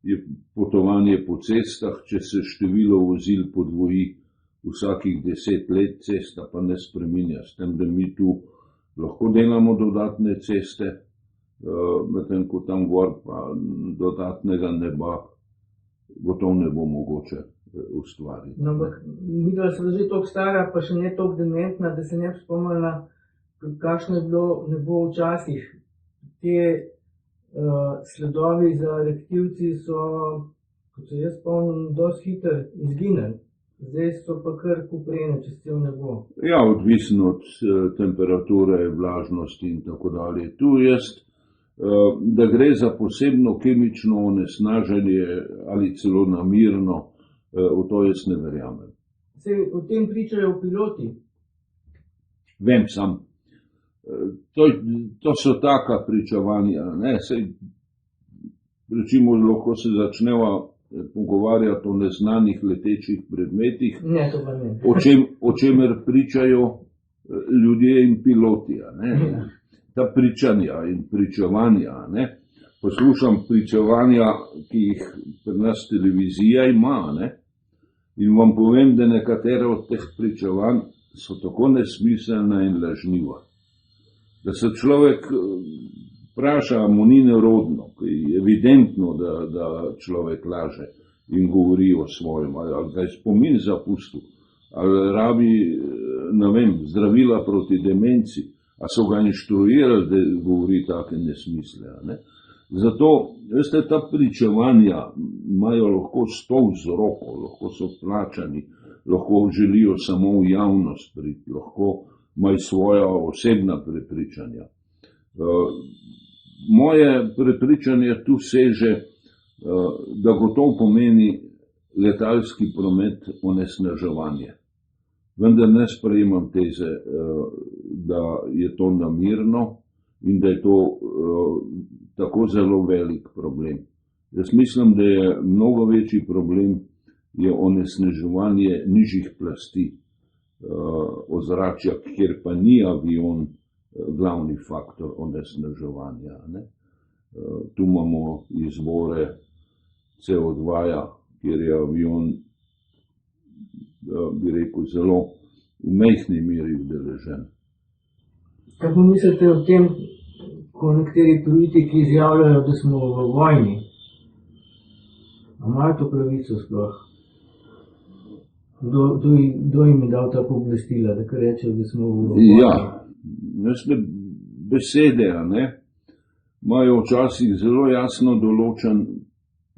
je potovanje po cestah, če se število vozil podvoji vsakih 10 let, cesta pa ne spreminja. S tem, da mi tu lahko delamo dodatne ceste, medtem ko tam gor pa dodatnega neba gotovo ne bo mogoče ustvariti. No, ampak midva sva že toliko stara, pa še ne toliko dementna, da se ne bi spomnila, kakšno je bilo nebo včasih. Te sledovi za reaktivci so, kot se jaz spomnim, dosti hitro izginili. Zdaj so pa kar kuprene čez cel nebo. Ja, odvisno od temperature, vlažnosti in tako dalje. Tu da gre za posebno kemično onesnaženje ali celo namirno, v to jaz ne verjamem. O tem pričajo piloti. Vem sam. To so taka pričevanja. Recimo, lahko se začneva pogovarjati o neznanih letečih predmetih, ne, to pa ne. O čemer pričajo ljudje in piloti. Ta pričanja in pričevanja. Poslušam pričevanja, ki jih pri nas televizija ima. In vam povem, da nekatera od teh pričevanj so tako nesmiselna in lažniva, da se človek vpraša, mu ni nerodno, je evidentno, da človek laže in govori o svojem, ali ga je spomin zapustil, ali rabi, ne vem, zdravila proti demenci, a so ga inštruirali, da govori take nesmisle. Ne? Zato, veste, ta pričevanja imajo lahko 100 vzrokov, lahko so plačani, lahko želijo samo v javnost priti, lahko imajo svoja osebna prepričanja. Moje prepričanje tu seže, da gotovo pomeni letalski promet onesnaževanje. Vendar ne sprejemam teze, da je to namirno in da je to tako zelo velik problem. Jaz mislim, da je mnogo večji problem je onesnaževanje nižjih plasti ozračja, kjer pa ni avion glavni faktor onesnaževanja. Ne? Tu imamo izvore CO2, kjer je avion, bi rekel, zelo v majhni meri udeležen. Kaj pomislite o tem, ko nekateri politiki izjavljajo, da smo v vojni? A imajo to pravico sploh? Kdo jim je dal ta pooblastila, da kar rečejo, da smo v vojni? Ja, besede, ne, imajo včasih zelo jasno določen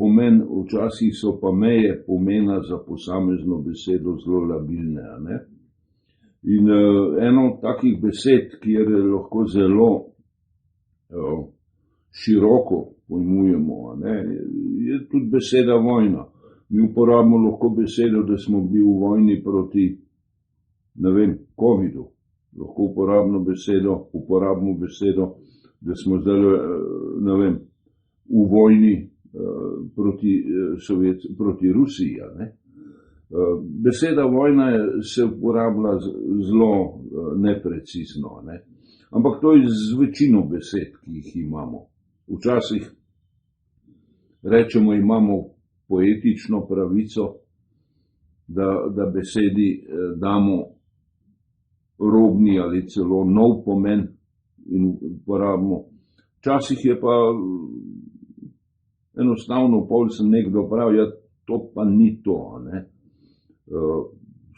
pomen, včasih so pa meje pomena za posamezno besedo zelo labilne. Ne? In eno od takih besed, kjer lahko zelo široko pojmujemo, ne, je tudi beseda vojna. Mi uporabimo lahko besedo, da smo bili v vojni proti, ne vem, COVID-u. Lahko uporabimo besedo, da smo zdaj, ne vem, v vojni proti Rusiji. Ne? Beseda vojna se uporablja zelo neprecizno, ne? Ampak to je z večino besed, ki jih imamo. Včasih rečemo, imamo poetično pravico, da besedi damo robni ali celo nov pomen in uporabimo. Včasih je pa enostavno pol sem nekdo pravi, ja, to pa ni to. Ne?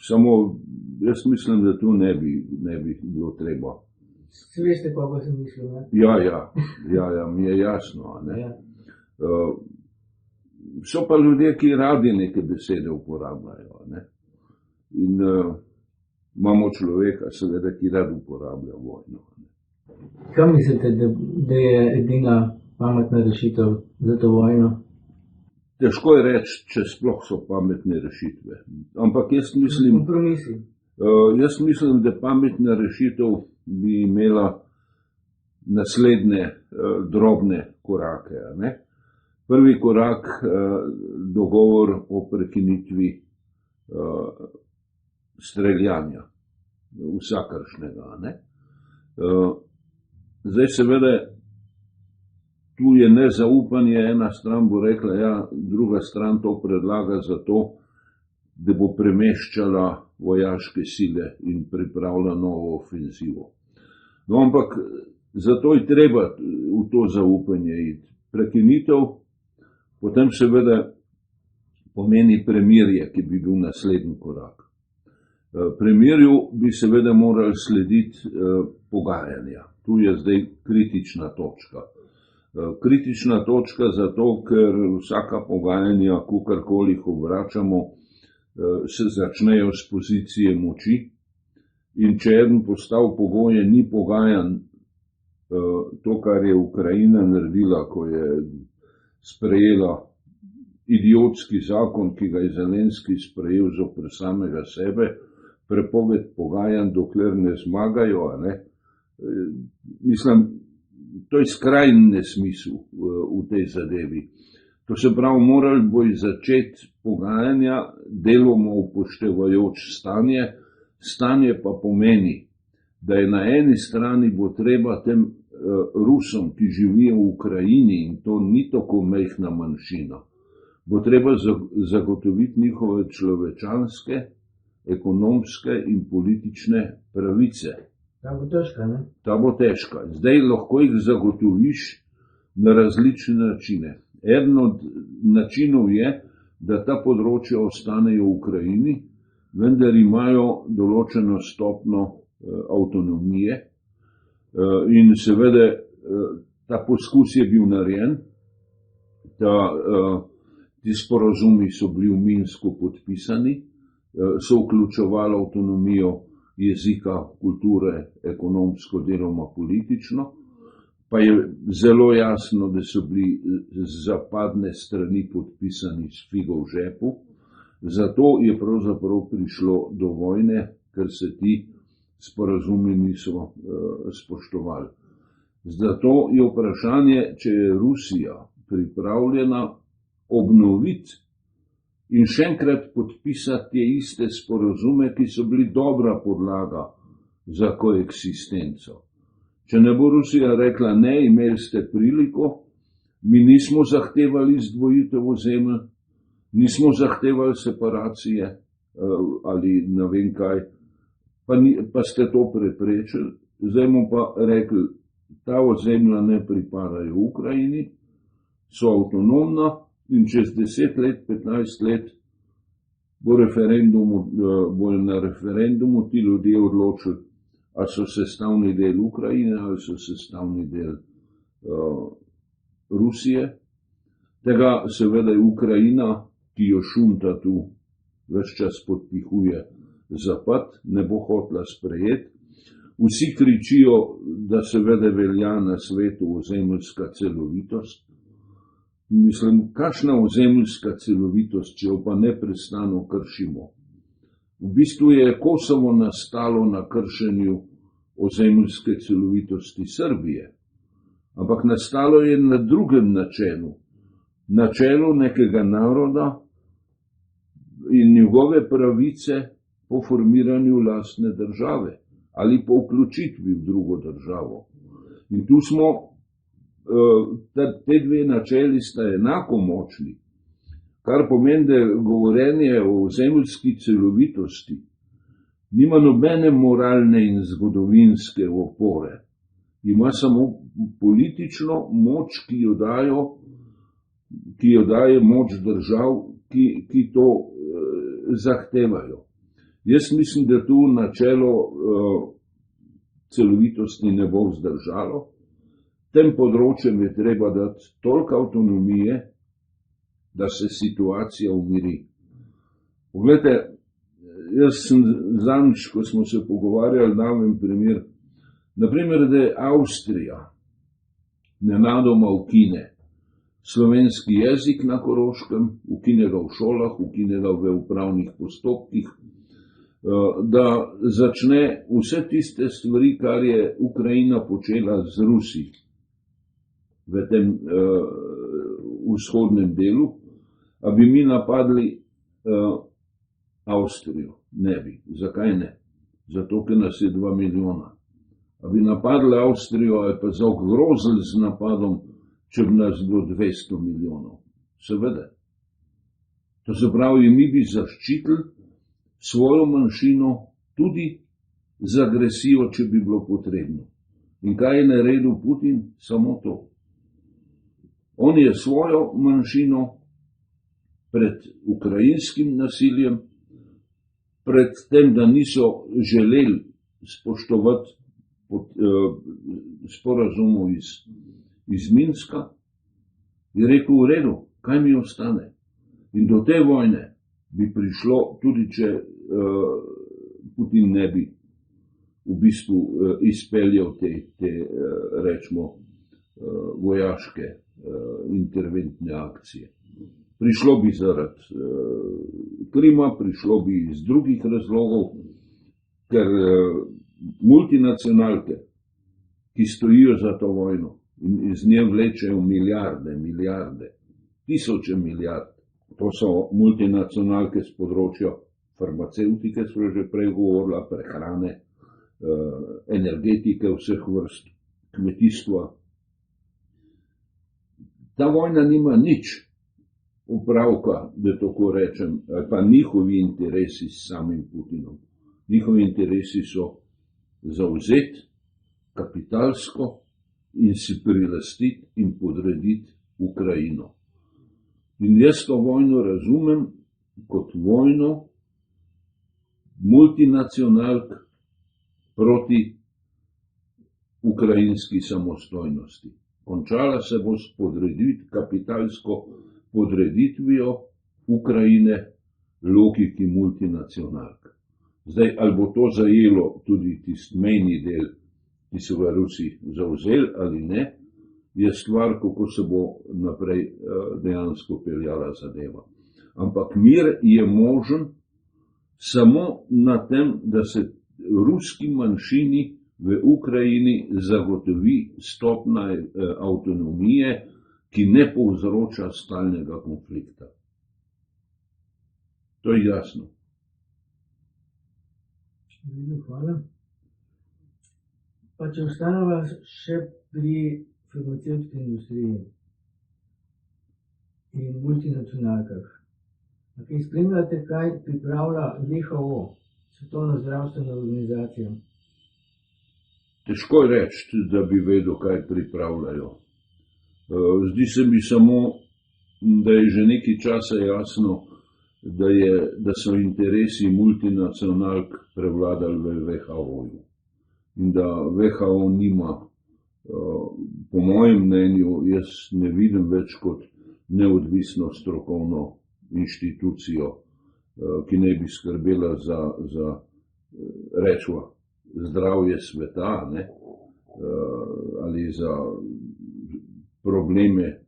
Samo jaz mislim, da tu ne bi bilo treba. Se veste, pa sem mislil, ne? Ja, mi je jasno. Ne? Ja. So pa ljudje, ki radi neke besede uporabljajo. Ne? In imamo človeka, seveda, ki rad uporablja vojno. Ne? Kaj mislite, da je edina pametna rešitev za to vojno? Težko je reči, če sploh so pametne rešitve. Ampak jaz mislim, da pametna rešitev bi imela naslednje drobne korake. Ne? Prvi korak, dogovor o prekinitvi streljanja, vsakršnega. Ne? Zdaj seveda, tu je nezaupanje, ena stran bo rekla, ja, druga stran to predlaga zato, da bo premeščala vojaške sile in pripravila novo ofenzivo. No, ampak zato je treba v to zaupanje iti. Prekinitev potem seveda pomeni premirje, ki bi bil naslednji korak. Premirju bi seveda morali slediti pogajanja. Tu je zdaj kritična točka. Kritična točka zato, ker vsaka pogajanja, kakorkoli jih obračamo, se začnejo z pozicije moči. In če eden postav pogoje, ni pogajan, to, kar je Ukrajina naredila, ko je sprejela idiotski zakon, ki ga je Zelenski sprejel zoper samega sebe, prepoved pogajanj, dokler ne zmagajo. Ne? Mislim, to je skrajni nesmisel v tej zadevi. To se pravi, morali bojo začeti pogajanja, deloma upoštevajoč stanje. Stanje pa pomeni, da je na eni strani bo treba tem Rusom, ki živijo v Ukrajini, in to ni tako majhna manjšina, bo treba zagotoviti njihove človečanske, ekonomske in politične pravice. Ta bo težka, ne? Ta bo težka. Zdaj lahko jih zagotoviš na različne načine. Eden od načinov je, da ta področja ostanejo v Ukrajini, vendar imajo določeno stopno avtonomije in seveda ta poskus je bil narejen, ti sporazumi so bili v Minsku podpisani, so vključevali avtonomijo jezika, kulture, ekonomsko, deloma politično, pa je zelo jasno, da so bili z zapadne strani podpisani s figo v žepu. Zato je pravzaprav prišlo do vojne, ker se ti sporazumi niso spoštovali. Zato je vprašanje, če je Rusija pripravljena obnoviti in še enkrat podpisati te iste sporazume, ki so bili dobra podlaga za koeksistenco. Če ne bo Rusija rekla ne, imeli ste priliko, mi nismo zahtevali izdvojitev ozemelj, nismo zahtevali separacije ali ne vem kaj, pa ste to preprečili, zdaj mu pa rekli, ta ozemlja ne pripadajo Ukrajini, so avtonomna in čez 10 let, 15 let bojo na referendumu ti ljudje odločili, ali so sestavni del Ukrajine ali so sestavni del Rusije. Tega seveda je Ukrajina, ki jo šunta tu ves čas podpihuje Zapad, ne bo hotela sprejeti. Vsi kričijo, da seveda velja na svetu ozemeljska celovitost. Mislim, kakšna ozemeljska celovitost, če jo pa neprestano kršimo. V bistvu je Kosovo nastalo na kršenju ozemeljske celovitosti Srbije, ampak nastalo je na drugem načelu, načelu nekega naroda in njegove pravice po formiranju lastne države ali po vključitvi v drugo državo. In tu smo, te dve načeli sta enako močni, kar pomeni, da govorenje o ozemeljski celovitosti nima nobene moralne in zgodovinske opore. Ima samo politično moč, ki jo daje moč držav, ki to zahtevajo. Jaz mislim, da tu načelo celovitosti ne bo vzdržalo. Tem področjem je treba dati toliko avtonomije, da se situacija umiri. Poglejte, jaz sem zadnjič, ko smo se pogovarjali, dal en primer. Naprimer, da je Avstrija nenadoma ukine slovenski jezik na Koroškem, ukine ga v šolah, ukine ga v upravnih postopkih, da začne vse tiste stvari, kar je Ukrajina počela z Rusi v tem vzhodnem delu. A bi mi napadli Avstrijo? Ne bi. Zakaj ne? Zato, ker nas je 2 milijona. A bi napadli Avstrijo ali pa zaogrozili z napadom, če bi nas bilo 200 milijonov? Seveda. To se pravi, mi bi zaščitili svojo manjšino tudi z agresijo, če bi bilo potrebno. In kaj je naredil Putin? Samo to. On je svojo manjšino pred ukrajinskim nasiljem, pred tem, da niso želeli spoštovati sporazumov iz Minska, je rekel, v redu, kaj mi ostane. In do te vojne bi prišlo, tudi če Putin ne bi v bistvu izpeljal te rečemo, vojaške interventne akcije. Prišlo bi zaradi Krima, prišlo bi iz drugih razlogov, ker multinacionalke, ki stojijo za to vojno in iz nje vlečejo milijarde, tisoče milijard. To so multinacionalke z področja farmacevtike, smo že prej govorila, prehrane, energetike vseh vrst, kmetijstva. Ta vojna nima nič upravka, da tako rečem, pa njihovi interesi s samim Putinom. Njihovi interesi so zavzeti kapitalsko in si prilastiti in podrediti Ukrajino. In jaz to vojno razumem kot vojno multinacionalk proti ukrajinski samostojnosti. Končala se bo s kapitalsko podreditvijo Ukrajine logiki multinacionalk. Zdaj, ali bo to zajelo tudi tisti mejni del, ki so ga Rusi zavzeli ali ne, je stvar, kako se bo naprej dejansko peljala zadeva. Ampak mir je možen samo na tem, da se ruski manjšini v Ukrajini zagotovi stopnja avtonomije, ki ne povzroča stalnega konflikta. To je jasno. Hvala. Pa če ostaneva še pri farmacevtski industriji in multinacionalkah. Kaj spremljate, kaj pripravlja WHO, Svetovna zdravstvena organizacija? Težko je reči, da bi vedel, kaj pripravljajo. Zdi se mi samo, da je že nekaj časa jasno, da so interesi multinacionalk prevladali v WHO-ju. In da WHO nima, po mojem mnenju, jaz ne vidim več kot neodvisno strokovno inštitucijo, ki ne bi skrbela za rečva, zdravje sveta, ne, ali za probleme,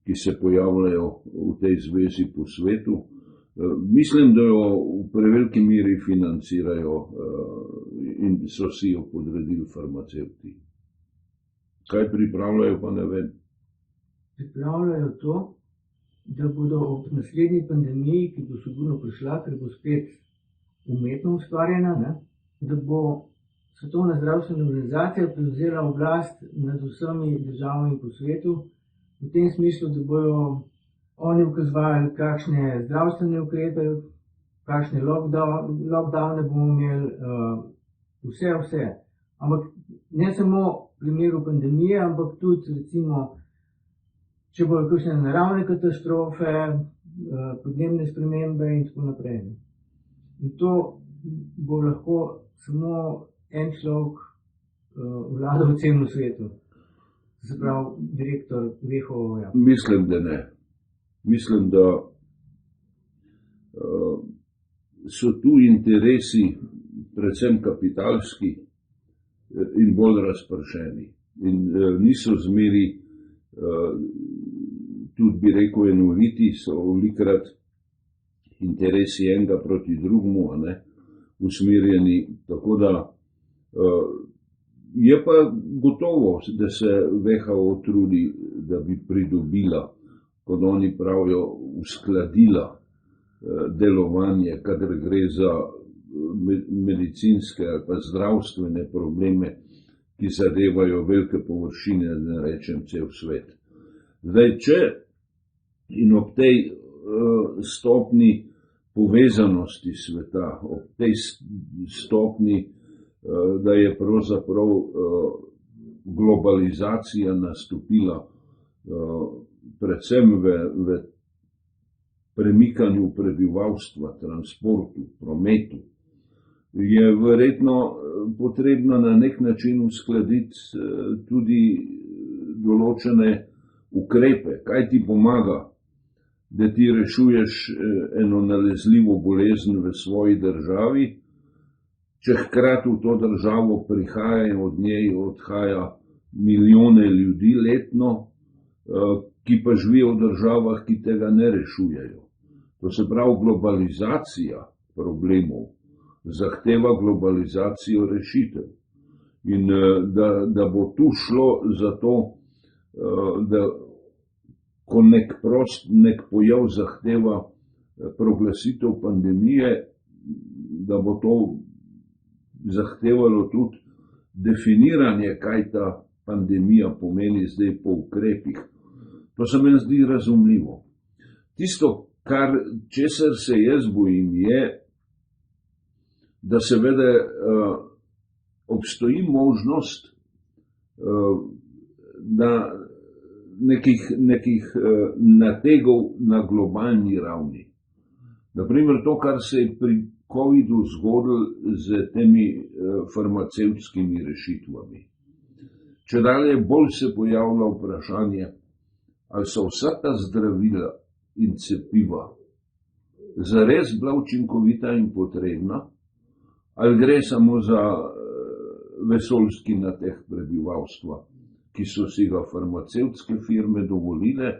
ki se pojavljajo v tej zvezi po svetu. Mislim, da jo v preveliki meri financirajo in so si jo podredili farmacevti. Kaj pripravljajo, pa ne vem. Pripravljajo to, da bodo ob naslednji pandemiji, ki bo sigurno prišla, ker bo spet umetno ustvarjena, ne, da bo Svetovna zdravstvena organizacija prevzela oblast nad vsemi državami po svetu, v tem smislu, da bojo oni ukazovali, kakšne zdravstvene ukrepe, kakšne lockdowne bomo imeli, vse. Ampak ne samo v primeru pandemije, ampak tudi recimo, če bojo kakšne naravne katastrofe, podnebne spremembe in tako naprej. In to bo lahko samo en človek vladal v celem svetu. Se pravi, direktor WHO-ja. Mislim, da ne. Mislim, da so tu interesi predvsem kapitalski in bolj razpršeni. In niso zmeri, tudi bi rekel, enoviti, so velikokrat interesi enega proti drugemu, a ne, usmerjeni. Tako da je pa gotovo, da se WHO trudi, da bi pridobila, kot oni pravijo, uskladila delovanje, kadar gre za medicinske ali pa zdravstvene probleme, ki zadevajo velike površine, da ne rečem cel svet. Zdaj, če in ob tej stopni povezanosti sveta, ob tej stopni, da je pravzaprav globalizacija nastopila predvsem v premikanju prebivalstva, transportu, prometu, je verjetno potrebno na nek način uskladiti tudi določene ukrepe. Kaj ti pomaga, da ti rešuješ eno nalezljivo bolezen v svoji državi, če hkrati v to državo prihaja in od njej odhaja milijone ljudi letno, ki pa živijo v državah, ki tega ne rešujejo. To se pravi, globalizacija problemov zahteva globalizacijo rešitev. In da bo tu šlo za to, da ko nek pojav zahteva proglasitev pandemije, da bo to zahtevalo tudi definiranje, kaj ta pandemija pomeni zdaj po ukrepih. To se meni zdi razumljivo. Tisto, česar se jaz bojim, je, da seveda obstoji možnost da nekih nategov na globalni ravni. Naprimer, to, kar se je pri COVID-u zgodilo z temi farmacevtskimi rešitvami. Če dalje bolj se pojavlja vprašanje, ali so vsa ta zdravila in cepiva zares bila učinkovita in potrebna, ali gre samo za vesoljski nateg prebivalstva, ki so si ga farmacevtske firme dovolile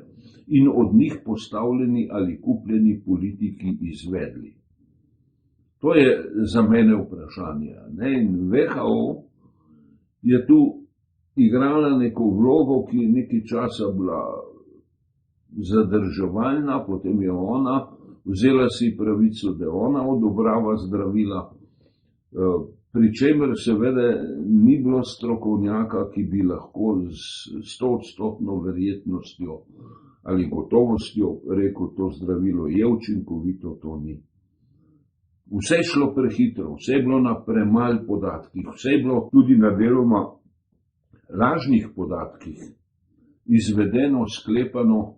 in od njih postavljeni ali kupljeni politiki izvedli. To je za mene vprašanje. In WHO je tu igrala neko vlogo, ki je nekaj časa bila zadrževalna, potem je ona vzela si pravico, da ona odobrava zdravila, pri čemer seveda ni bilo strokovnjaka, ki bi lahko z 100% verjetnostjo ali gotovostjo rekel, to zdravilo je učinkovito, to ni. Vse je šlo prehitro, vse je bilo na premalo podatkih, vse je bilo tudi na deloma lažnih podatkih izvedeno, sklepano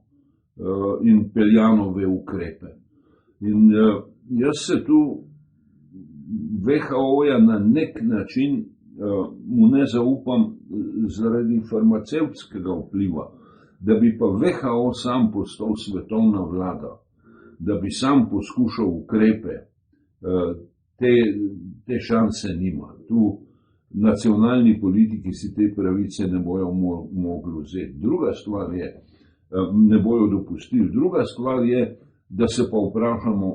in peljano v ukrepe. In jaz se tu WHO-ja na nek način mu ne zaupam zaradi farmacevtskega vpliva, da bi pa WHO sam postal svetovna vlada, da bi sam poskušal ukrepe, te šanse nima. Tu nacionalni politiki si te pravice ne bojo mogli vzeti. Druga stvar je, ne bojo dopustili. Druga stvar je, da se pa vprašamo,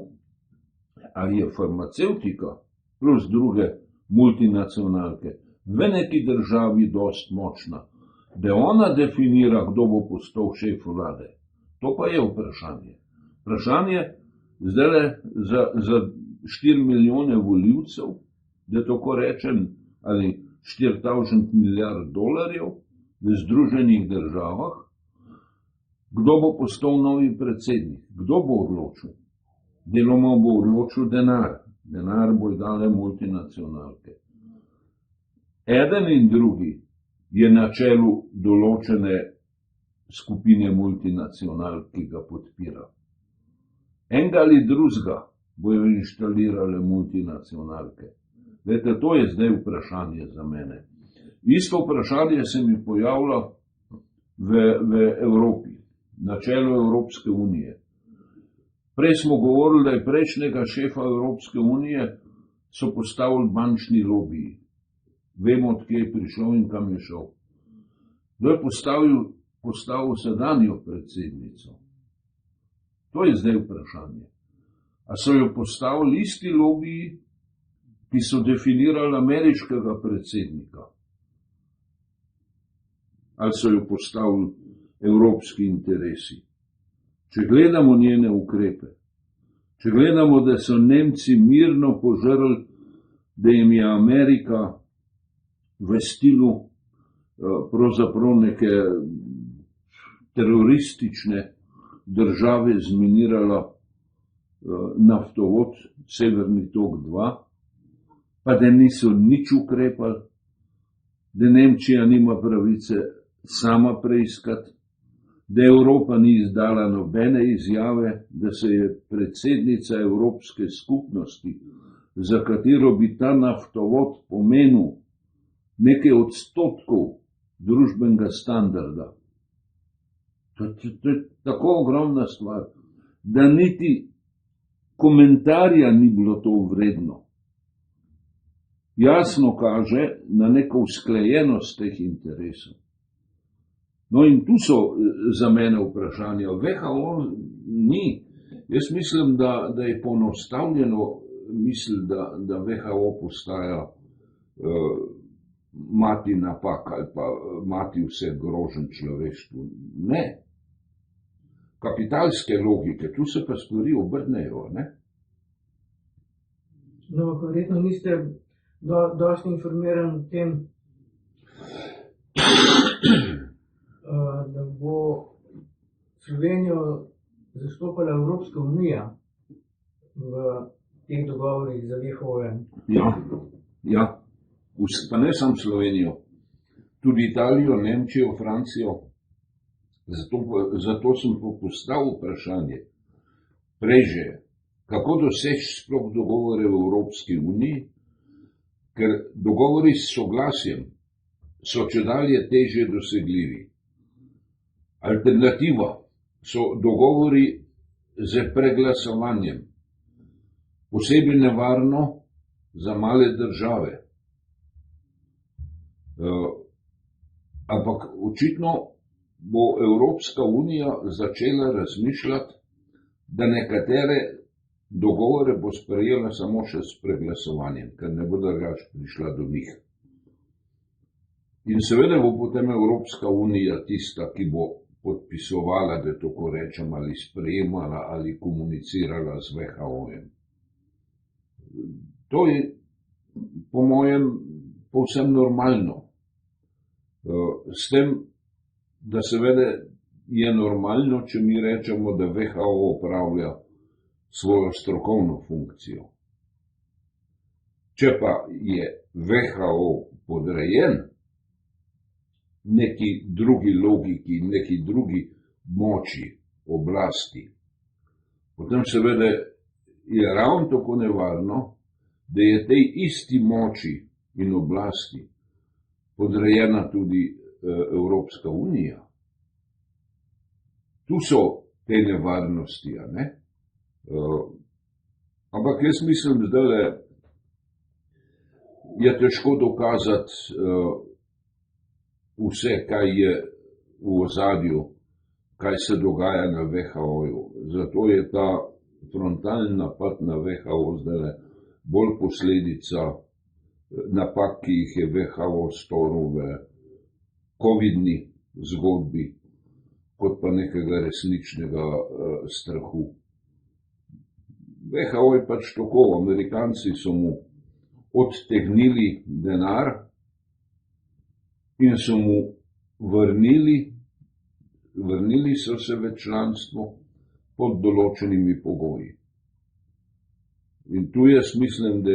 ali je farmacevtika plus druge multinacionalke v neki državi dost močna, da ona definira, kdo bo postal šef vlade. To pa je vprašanje. Vprašanje zdaj za 4 milijone volivcev, da tako rečem, ali 4000 milijard dolarjev v Združenih državah, kdo bo postal novi predsednik, kdo bo odločil. Deloma bo odločil denar. Denar bo dale multinacionalke. Eden in drugi je na čelu določene skupine multinacionalk, ki ga podpira. Enega ali drugega bojo inštalirale multinacionalke. Vete, to je zdaj vprašanje za mene. Isto vprašanje se mi pojavlja v Evropi, na čelu Evropske unije. Prej smo govorili, da je prejšnjega šefa Evropske unije so postavili bančni lobiji. Vemo, odkje je prišel in kam je šel. Kdo je postavil sedanjo predsednico? To je zdaj vprašanje. A so jo postavili isti lobiji, ki so definirali ameriškega predsednika? Ali so jo postavili evropski interesi? Če gledamo njene ukrepe, če gledamo, da so Nemci mirno požrli, da jim je Amerika v stilu pravzaprav neke teroristične države zminirala naftovod Severni tok 2, pa da niso nič ukrepali, da Nemčija nima pravice sama preiskati, da Evropa ni izdala nobene izjave, da se je predsednica Evropske skupnosti, za katero bi ta naftovod pomenil nekaj odstotkov družbenega standarda. To je tako ogromna stvar, da niti komentarja ni bilo to vredno. Jasno kaže na neko usklajenost teh interesov. No in tu so za mene vprašanja. WHO ni. Jaz mislim, da je poenostavljeno misli, da WHO postaja mati napak ali pa mati vse groženj človeštvu. Ne. Kapitalske logike, tu se pa stvari obrnejo, ne? No, verjetno niste dosti informirani o tem, da bo Slovenijo zastopala Evropska unija v teh dogovorih za WHO. Ja. pa ne samo Slovenijo, tudi Italijo, Nemčijo, Francijo. Zato sem pa postavil vprašanje, prej že, kako doseči sploh dogovore v Evropski uniji, ker dogovori s soglasjem so čedalje težje dosegljivi. Alternativa so dogovori z preglasovanjem, posebej nevarno za male države. Ampak očitno bo Evropska unija začela razmišljati, da nekatere dogovore bo sprejela samo še s preglasovanjem, ker ne bo drugače prišla do njih. In seveda bo potem Evropska unija tista, ki bo podpisovala, da tako rečem, ali sprejemala ali komunicirala z WHO-jem. To je po mojem povsem normalno. S tem, da seveda je normalno, če mi rečemo, da WHO opravlja svojo strokovno funkcijo. Če pa je WHO podrejen neki drugi logiki, neki drugi moči, oblasti, potem seveda je ravno tako nevarno, da je tej isti moči in oblasti podrejena tudi Evropska unija. Tu so te nevarnosti, a ne? Ampak jaz mislim, da je težko dokazati vse, kaj je v ozadju, kaj se dogaja na WHO-ju. Zato je ta frontalni napad na WHO zdaj bolj posledica napak, ki jih je WHO storil v covidni zgodbi, kot pa nekega resničnega strahu. WHO je pač tako, Amerikanci so mu odtegnili denar in so mu vrnili so se v članstvo pod določenimi pogoji. In tu jaz mislim, da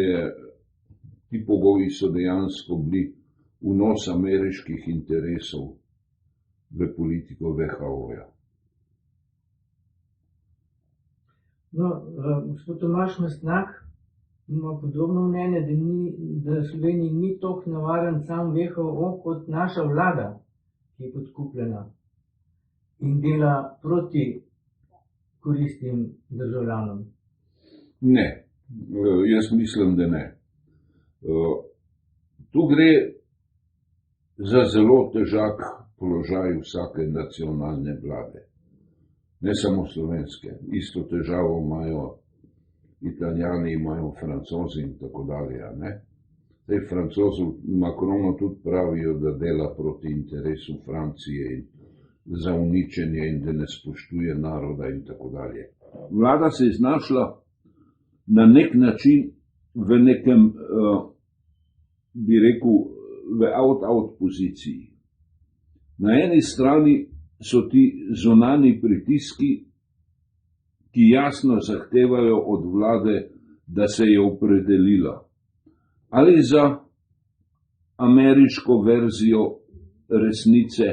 ti pogoji so dejansko bili vnos ameriških interesov v politiko WHO-ja. No, gospod Tomaž Mastnak ima podobno mnenje, da Sloveniji ni toliko nevaren sam WHO kot naša vlada, ki je podkupljena in dela proti koristim državljanom. Ne, jaz mislim, da ne. Tu gre za zelo težak položaj vsake nacionalne vlade. Ne samo slovenske, isto težavo imajo Italijani, imajo Francozi in tako dalje. Zdaj Francozi Macronu tudi pravijo, da dela proti interesu Francije in za uničenje in da ne spoštuje naroda in tako dalje. Vlada se je znašla na nek način v nekem, bi rekel, v out-out poziciji. Na eni strani so ti zunanji pritiski, ki jasno zahtevajo od vlade, da se je opredelila ali za ameriško verzijo resnice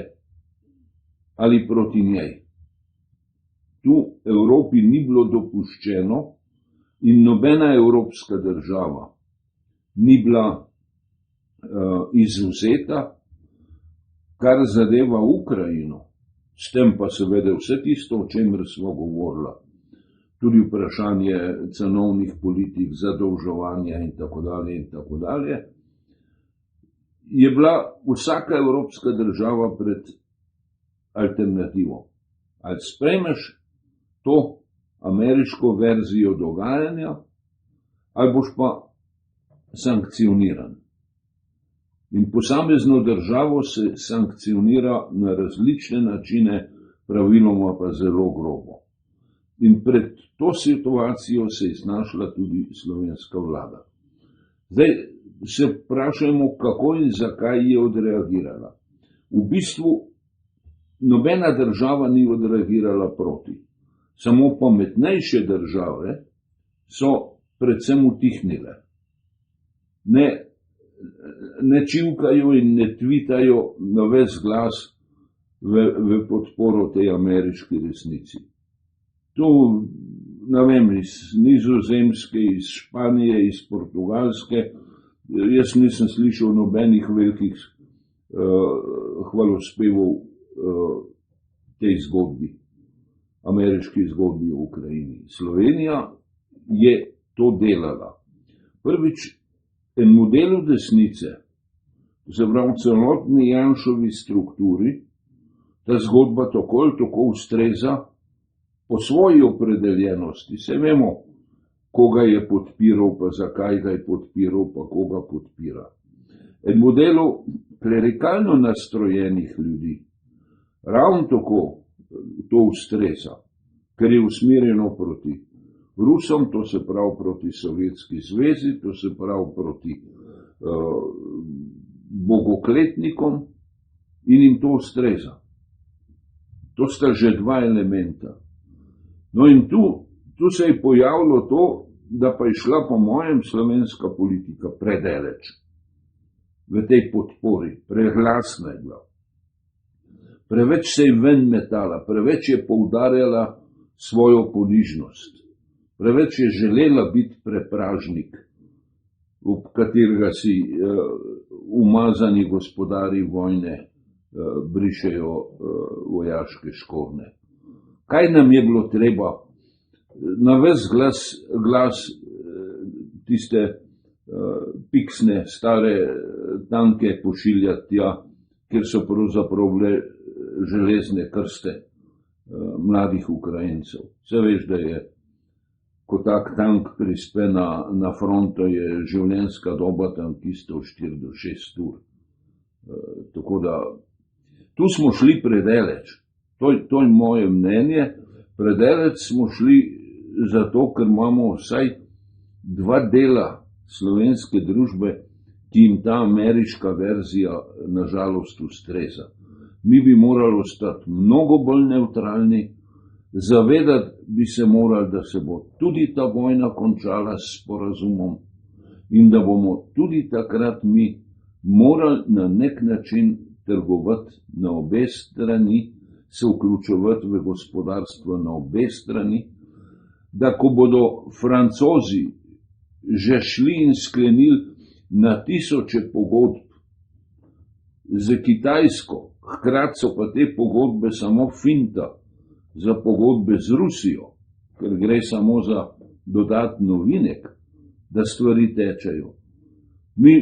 ali proti njej. Tu Evropi ni bilo dopuščeno in nobena evropska država ni bila izvzeta, kar zadeva Ukrajino. S tem pa seveda vse tisto, o čemer smo govorili, tudi vprašanje cenovnih politik, zadolževanja in tako dalje, je bila vsaka evropska država pred alternativo. Ali sprejmeš to ameriško verzijo dogajanja, ali boš pa sankcioniran. In posamezno državo se sankcionira na različne načine, praviloma pa zelo grobo. In pred to situacijo se je znašla tudi slovenska vlada. Zdaj se vprašajmo, kako in zakaj je odreagirala. V bistvu nobena država ni odreagirala proti. Samo pametnejše države so predvsem utihnile. Ne ne čivkajo in ne tvitajo na ves glas v podporo tej ameriški resnici. Tu, ne vem, iz Nizozemske, iz Španije, iz Portugalske, jaz nisem slišal nobenih velikih hvalospevov tej zgodbi, ameriški zgodbi v Ukrajini. Slovenija je to delala. Prvič, en modelu desnice, to se pravi celotni Janšovi strukturi, ta zgodba tako ali tako ustreza po svoji opredeljenosti. Se vemo, koga je podpiral, pa zakaj ga je podpiral, pa koga podpira. En modelu klerikalno nastrojenih ljudi ravno tako to ustreza, ker je usmerjeno proti Rusom, to se pravi proti Sovjetski zvezi, to se pravi proti bogokletnikom in jim to ustreza. To sta že dva elementa. No in tu se je pojavilo to, da pa je šla po mojem slovenska politika predaleč v tej podpori, preglasna je bila. Preveč se je ven metala, preveč je poudarjala svojo ponižnost, preveč je želela biti prepražnik, v katerega si umazani gospodari vojne brišejo vojaške škorne. Kaj nam je bilo treba? Na ves glas tiste piksne, stare tanke pošiljati tja, kjer so pravzaprav bile železne krste mladih Ukrajincev. Vse veš, da je, ko tak tank prispe na fronto, je življenjska doba tankistov 4 do 6 ur. Tako da, tu smo šli predaleč. To je moje mnenje. Predaleč smo šli zato, ker imamo vsaj dva dela slovenske družbe, ki jim ta ameriška verzija nažalost ustreza. Mi bi morali ostati mnogo bolj nevtralni, zavedati bi se morali, da se bo tudi ta vojna končala s sporazumom in da bomo tudi takrat mi morali na nek način trgovati na obe strani, se vključevati v gospodarstvo na obe strani, da ko bodo Francozi že šli in sklenili na tisoče pogodb z Kitajsko, hkrati so pa te pogodbe samo finta za pogodbe z Rusijo, ker gre samo za dodatni ovinek, da stvari tečejo. Mi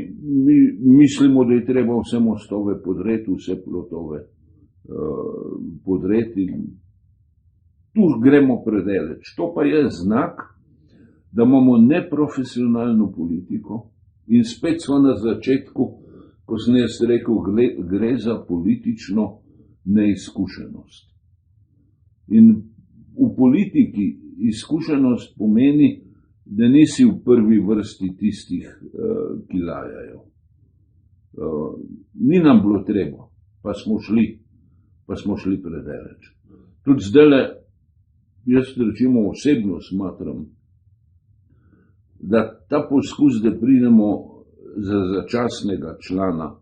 mislimo, da je treba vse mostove podreti, vse plotove podreti. Tu gremo predaleč. To pa je znak, da imamo neprofesionalno politiko in spet smo na začetku, ko sem jaz rekel, gre za politično neizkušenost. In v politiki izkušenost pomeni, da nisi v prvi vrsti tistih, ki lajajo. Ni nam bilo treba, pa smo šli predaleč. Tudi zdajle, jaz recimo osebno smatram, da ta poskus, da pridemo za začasnega člana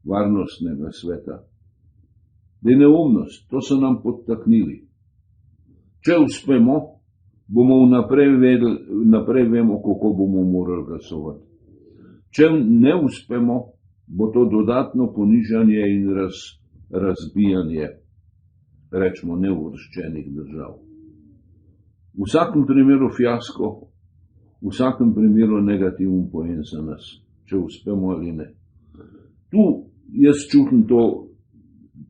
varnostnega sveta, da je neumnost, to so nam podtaknili. Če uspemo, bomo naprej vemo, kako bomo morali glasovati. Če ne uspemo, bo to dodatno ponižanje in razbijanje, rečemo, neuvrščenih držav. V vsakem primeru fiasko, v vsakem primeru negativen poen za nas, če uspemo ali ne. Tu jaz čutim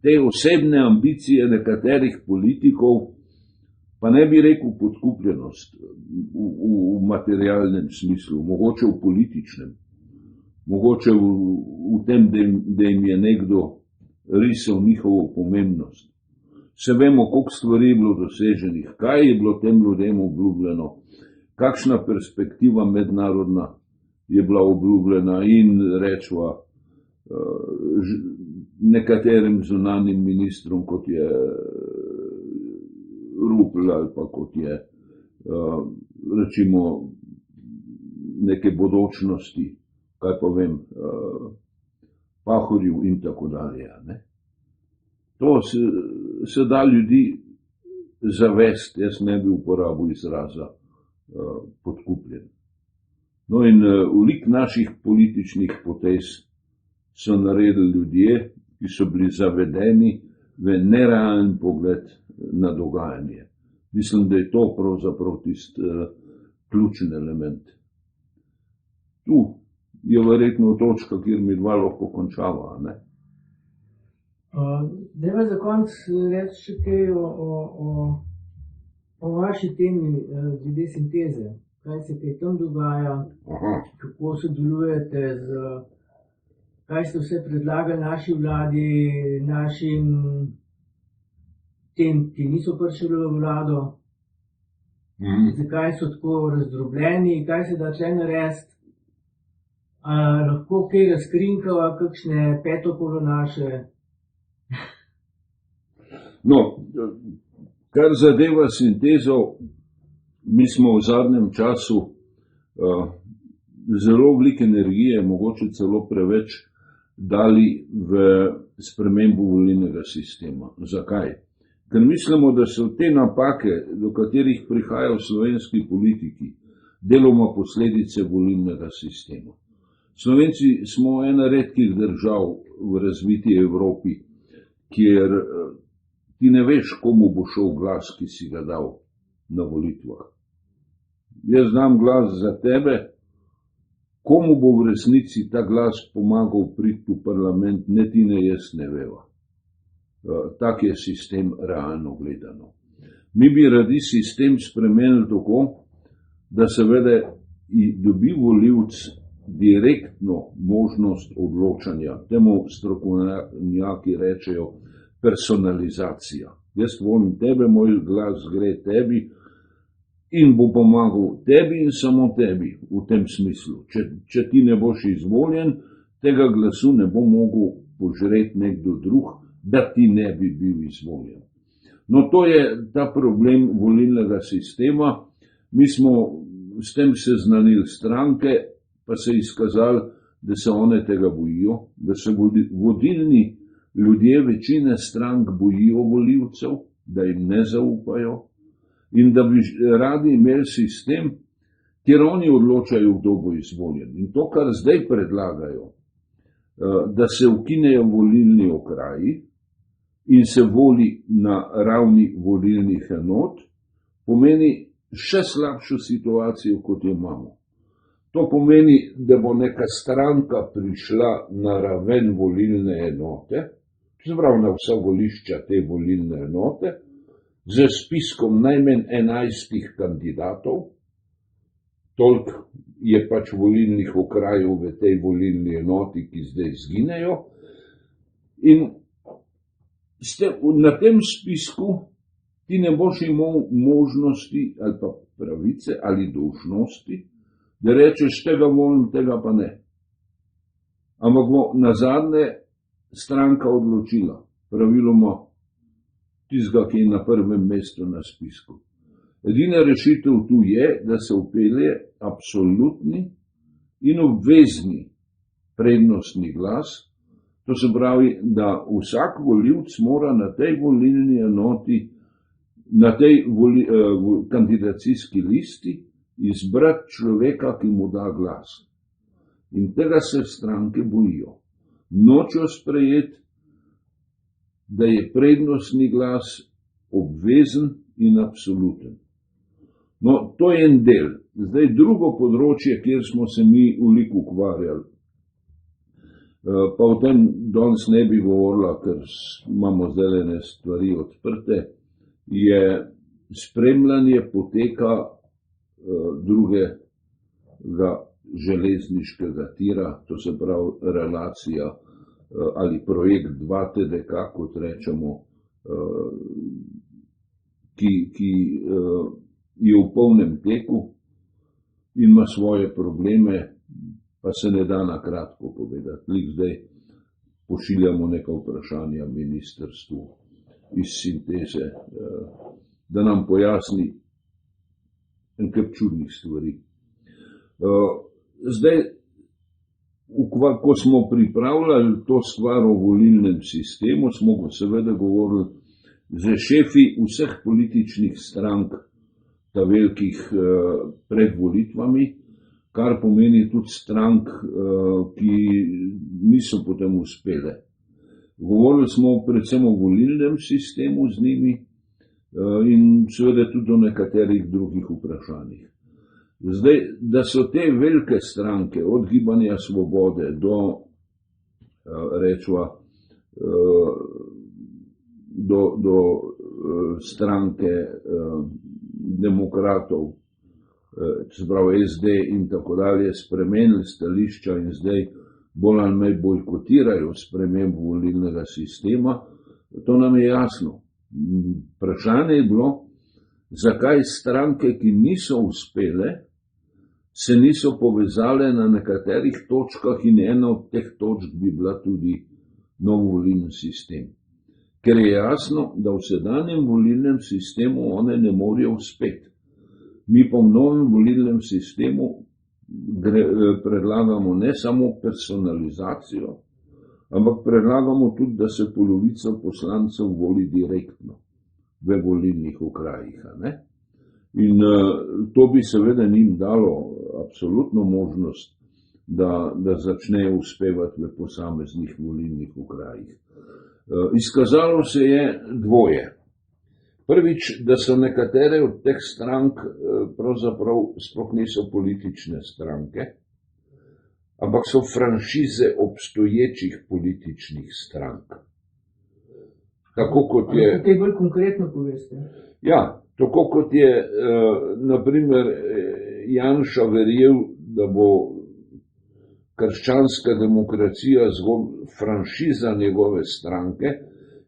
te osebne ambicije nekaterih politikov, pa ne bi rekel podkupljenost v materialnem smislu, mogoče v političnem, mogoče v tem, da jim je nekdo risal njihovo pomembnost. Se vemo, koliko stvari je bilo doseženih, kaj je bilo tem ljudem obljubljeno, kakšna perspektiva mednarodna je bila obljubljena in rečva nekaterim zunanjim ministrom, kot je Rupel ali pa kot je recimo neke bodočnosti, kaj pa vem, Pahorju in tako dalje. Ne? To se da ljudi zavest, jaz ne bi uporabil izraza podkupljen. No in veliko naših političnih potez so naredili ljudje, ki so bili zavedeni v nerealen pogled na dogajanje. Mislim, da je to pravzaprav tisti ključen element. Tu je verjetno točka, kjer mi dva lahko končava, ne? Dajva za konc reči še kaj o vaši temi glede sinteze. Kaj se kaj tam dogaja, kako sodelujete kaj ste vse predlagali naši vladi, našim tem, ki niso prišli v vlado, zakaj so tako razdrobljeni, kaj se da tle narediti, lahko kaj razkrinkava, kakšne petokolonaše. No, kar zadeva sintezo, mi smo v zadnjem času zelo veliko energije, mogoče celo preveč, dali v spremembo volilnega sistema. Zakaj? Ker mislimo, da so te napake, do katerih prihaja v slovenski politiki, deloma posledice volilnega sistema. Slovenci smo ena redkih držav v razviti Evropi, kjer ti ne veš, komu bo šel glas, ki si ga dal na volitvah. Jaz dam glas za tebe, komu bo v resnici ta glas pomagal priti v parlament, ne ti ne jaz ne veva. Tak je sistem realno gledano. Mi bi radi sistem spremenili tako, da seveda dobi volivec direktno možnost odločanja. Temu strokovnjaki rečejo personalizacija. Jaz volim tebe, moj glas gre tebi in bo pomagal tebi in samo tebi v tem smislu. Če ti ne boš izvoljen, tega glasu ne bo mogel požreti nekdo drug, da ti ne bi bil izvoljen. No, to je ta problem volilnega sistema. Mi smo s tem seznanili stranke, pa se je izkazali, da se one tega bojijo, da se vodilni ljudje večine strank bojijo volivcev, da jim ne zaupajo in da bi radi imeli sistem, kjer oni odločajo, kdo bo izvoljen. In to, kar zdaj predlagajo, da se ukinejo volilni okraji in se voli na ravni volilnih enot, pomeni še slabšo situacijo, kot jo imamo. To pomeni, da bo neka stranka prišla na raven volilne enote, se pravi na vsa volišča te volilne enote, z spiskom najmanj 11 kandidatov, toliko je pač volilnih okrajev v tej volilni enoti, ki zdaj izginejo, in na tem spisku ti ne boš imel možnosti ali pa pravice ali dolžnosti, da rečeš, tega volim, tega pa ne. Ampak bo nazadnje stranka odločila, praviloma tistega, ki je na prvem mestu na spisku. Edina rešitev tu je, da se vpelje absolutni in obvezni prednostni glas. To se pravi, da vsak volivec mora na tej volilni enoti, na tej kandidacijski listi izbrati človeka, ki mu da glas. In tega se stranke bojijo. Nočejo sprejeti, da je prednostni glas obvezen in absoluten. No, to je en del. Zdaj drugo področje, kjer smo se mi veliko ukvarjali, pa o tem danes ne bi govorila, ker imamo zelene stvari odprte, je spremljanje poteka drugega železniškega tira, to se pravi relacija ali projekt 2TDK, kot rečemo, ki je v polnem teku in ima svoje probleme, pa se ne da na kratko povedati. Lik zdaj pošiljamo neka vprašanja ministrstvu iz sinteze, da nam pojasni nekaj čudnih stvari. Zdaj, ko smo pripravljali to stvar o volilnem sistemu, smo seveda govorili z šefi vseh političnih strank, ta velikih pred volitvami, kar pomeni tudi strank, ki niso potem uspele. Govorili smo predvsem o volilnem sistemu z njimi in seveda tudi o nekaterih drugih vprašanjih. Zdaj, da so te velike stranke, od Gibanja Svobode do, rečva, do stranke demokratov, se pravi SD in tako dalje, spremenili stališča in zdaj bolj ali manj bojkotirajo sprememb volilnega sistema, to nam je jasno. Vprašanje je bilo, zakaj stranke, ki niso uspele, se niso povezale na nekaterih točkah in ena od teh točk bi bila tudi nov volilni sistem. Ker je jasno, da v sedanjem volilnem sistemu one ne morejo uspeti. Mi pa v novem volilnem sistemu predlagamo ne samo personalizacijo, ampak predlagamo tudi, da se polovica poslancev voli direktno v volilnih okrajih. In to bi seveda njim dalo absolutno možnost, da začnejo uspevati v posameznih volilnih okrajih. Izkazalo se je dvoje. Prvič, da so nekatere od teh strank pravzaprav sploh niso politične stranke, ampak so franšize obstoječih političnih strank. Tako kot je... Kaj bolj konkretno poveste? Ja, tako kot je, naprimer, Janša verjel, da bo krščanska demokracija zgolj franšiza njegove stranke,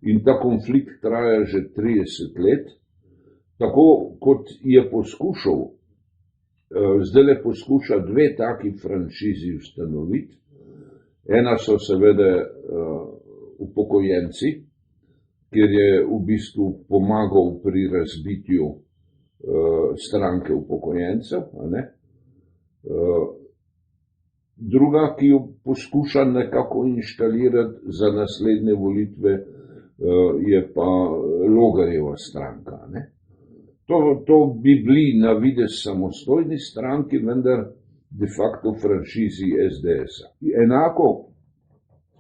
in ta konflikt traja že 30 let, tako kot je poskušal, zdaj poskuša dve taki franšizi ustanoviti. Ena so seveda upokojenci, kjer je v bistvu pomagal pri razbitju stranke upokojencev. Druga, ki jo poskuša nekako inštalirati za naslednje volitve, je pa Logarjeva stranka. To bi bili na videz samostojni stranki, vendar de facto franšizi SDS-a. Enako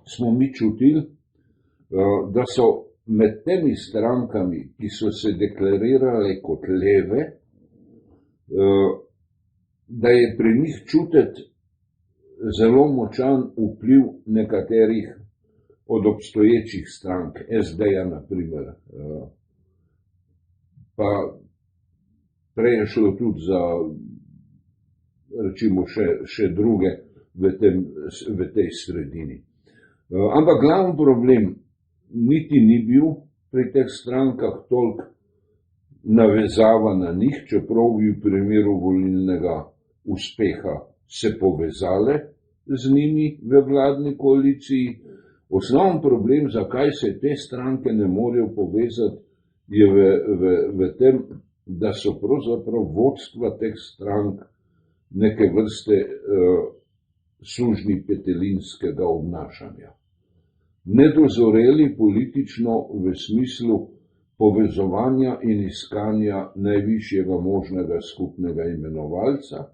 smo mi čutili, da so med temi strankami, ki so se deklarirale kot leve, da je pri njih čutiti zelo močan vpliv nekaterih od obstoječih strank, SD-ja naprimer, pa prej je šlo tudi za, rečimo, še druge v tej sredini. Ampak glavni problem niti ni bil pri teh strankah toliko navezava na njih, čeprav bi v primeru volilnega uspeha se povezale z njimi v vladni koaliciji. Osnovni problem, zakaj se te stranke ne morejo povezati, je v tem, da so pravzaprav vodstva teh strank neke vrste sužnji petelinskega obnašanja. Nedozoreli politično v smislu povezovanja in iskanja najvišjega možnega skupnega imenovalca,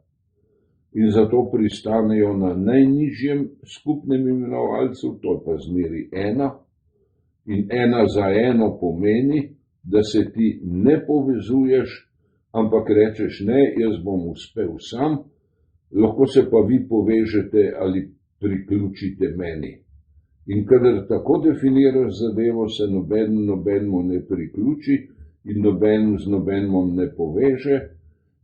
in zato pristanejo na najnižjem skupnem imenovalcu, to je pa zmeri ena, in ena za eno pomeni, da se ti ne povezuješ, ampak rečeš ne, jaz bom uspel sam, lahko se pa vi povežete ali priključite meni. In kadar tako definiraš zadevo, se nobenemu ne priključi in noben z nobenom ne poveže,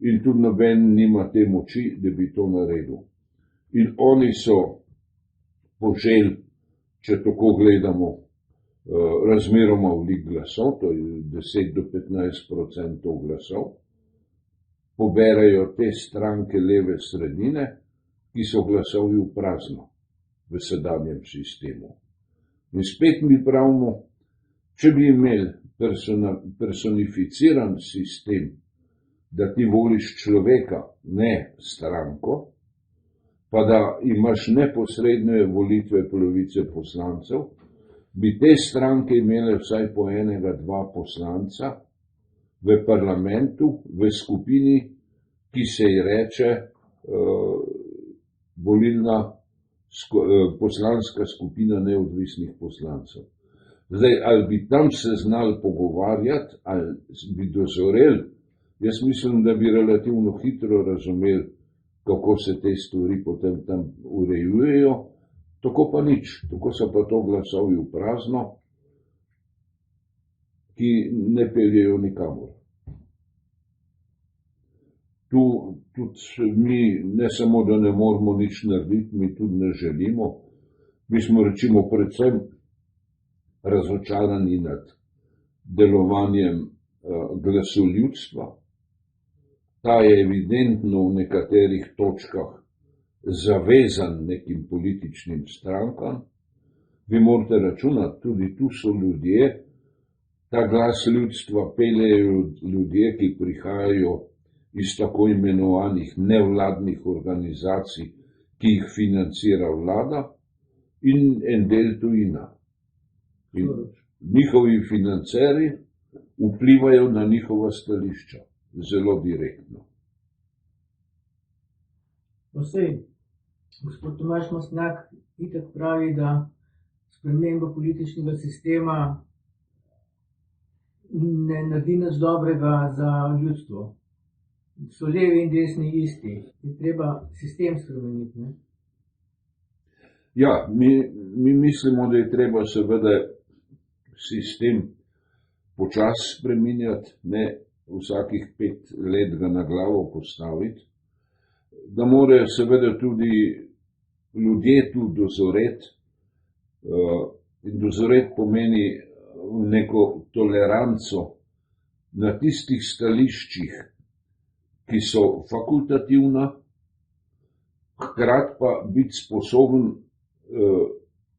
in tudi noben nima te moči, da bi to naredil. In oni so poželi, če tako gledamo, razmeroma veliko glasov, to je 10 do 15% glasov, poberajo te stranke leve sredine, ki so glasovi v prazno v sedanjem sistemu. In spet mi pravimo, če bi imeli personificiran sistem, da ti voliš človeka, ne stranko, pa da imaš neposredne volitve polovice poslancev, bi te stranke imele vsaj po enega, dva poslanca v parlamentu, v skupini, ki se ji reče poslanska skupina neodvisnih poslancev. Zdaj, ali bi tam se znali pogovarjati, ali bi dozoreli, jaz mislim, da bi relativno hitro razumeli, kako se te stvari potem tam urejujejo, tako pa nič, tako so pa to glasovi v prazno, ki ne peljejo nikamor. Tu tudi mi ne samo, da ne moramo nič narediti, mi tudi ne želimo. Mi smo recimo predvsem razočarani nad delovanjem glasu ljudstva. Ta je evidentno v nekaterih točkah zavezan nekim političnim strankam. Vi morate računati, tudi tu so ljudje, ta glas ljudstva peljejo ljudje, ki prihajajo iz tako imenovanih nevladnih organizacij, ki jih financira vlada, in en del tujina. In njihovi financeri vplivajo na njihova stališča zelo direktno. Gospod Tomaž Mastnak itak pravi, da sprememba političnega sistema ne naredi nič dobrega za ljudstvo. So levi in desni isti. Je treba sistem spremeniti, ne? Ja, mi mislimo, da je treba seveda sistem počasi spreminjati, ne vsakih 5 let ga na glavo postaviti, da morajo seveda tudi ljudje tu dozoreti, in dozoreti pomeni neko toleranco na tistih stališčih, ki so fakultativna, hkrati pa biti sposoben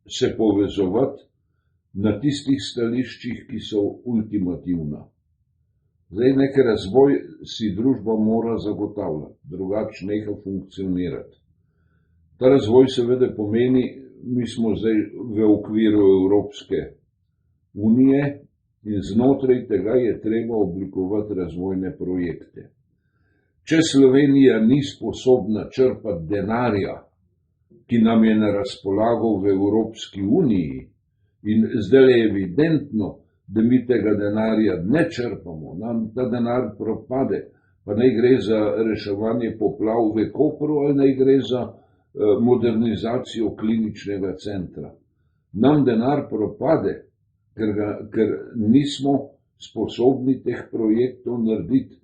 se povezovati na tistih stališčih, ki so ultimativna. Zdaj, nek razvoj si družba mora zagotavljati, drugače neha funkcionirati. Ta razvoj seveda pomeni, mi smo zdaj v okviru Evropske unije in znotraj tega je treba oblikovati razvojne projekte. Če Slovenija ni sposobna črpati denarja, ki nam je na razpolago v Evropski uniji, in zdaj je evidentno, da mi tega denarja ne črpamo, nam ta denar propade, pa naj gre za reševanje poplav v Kopru ali naj gre za modernizacijo kliničnega centra. Nam denar propade, ker nismo sposobni teh projektov narediti.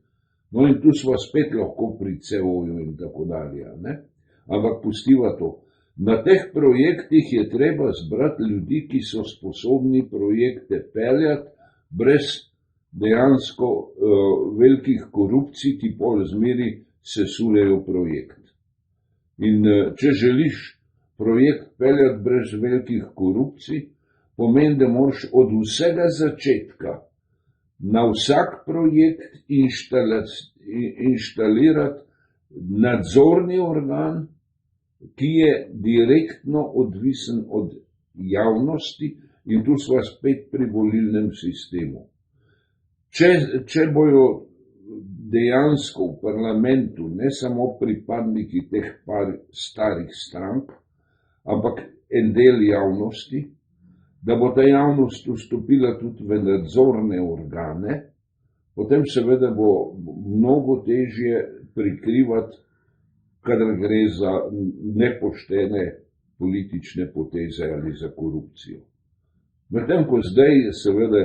No in tu smo spet lahko pri CO-ju in tako dalje, ne? Ampak pustiva to. Na teh projektih je treba zbrati ljudi, ki so sposobni projekte peljati brez dejansko velikih korupcij, ki pol zmeri sesujejo projekt. In če želiš projekt peljati brez velikih korupcij, pomeni, da moraš od vsega začetka na vsak projekt inštalirati nadzorni organ, ki je direktno odvisen od javnosti, in tu smo spet pri volilnem sistemu. Če bojo dejansko v parlamentu ne samo pripadniki teh par starih strank, ampak en del javnosti, da bo ta javnost vstopila tudi v nadzorne organe, potem seveda bo mnogo težje prikrivati, kadar gre za nepoštene politične poteze ali za korupcijo. Medtem ko zdaj seveda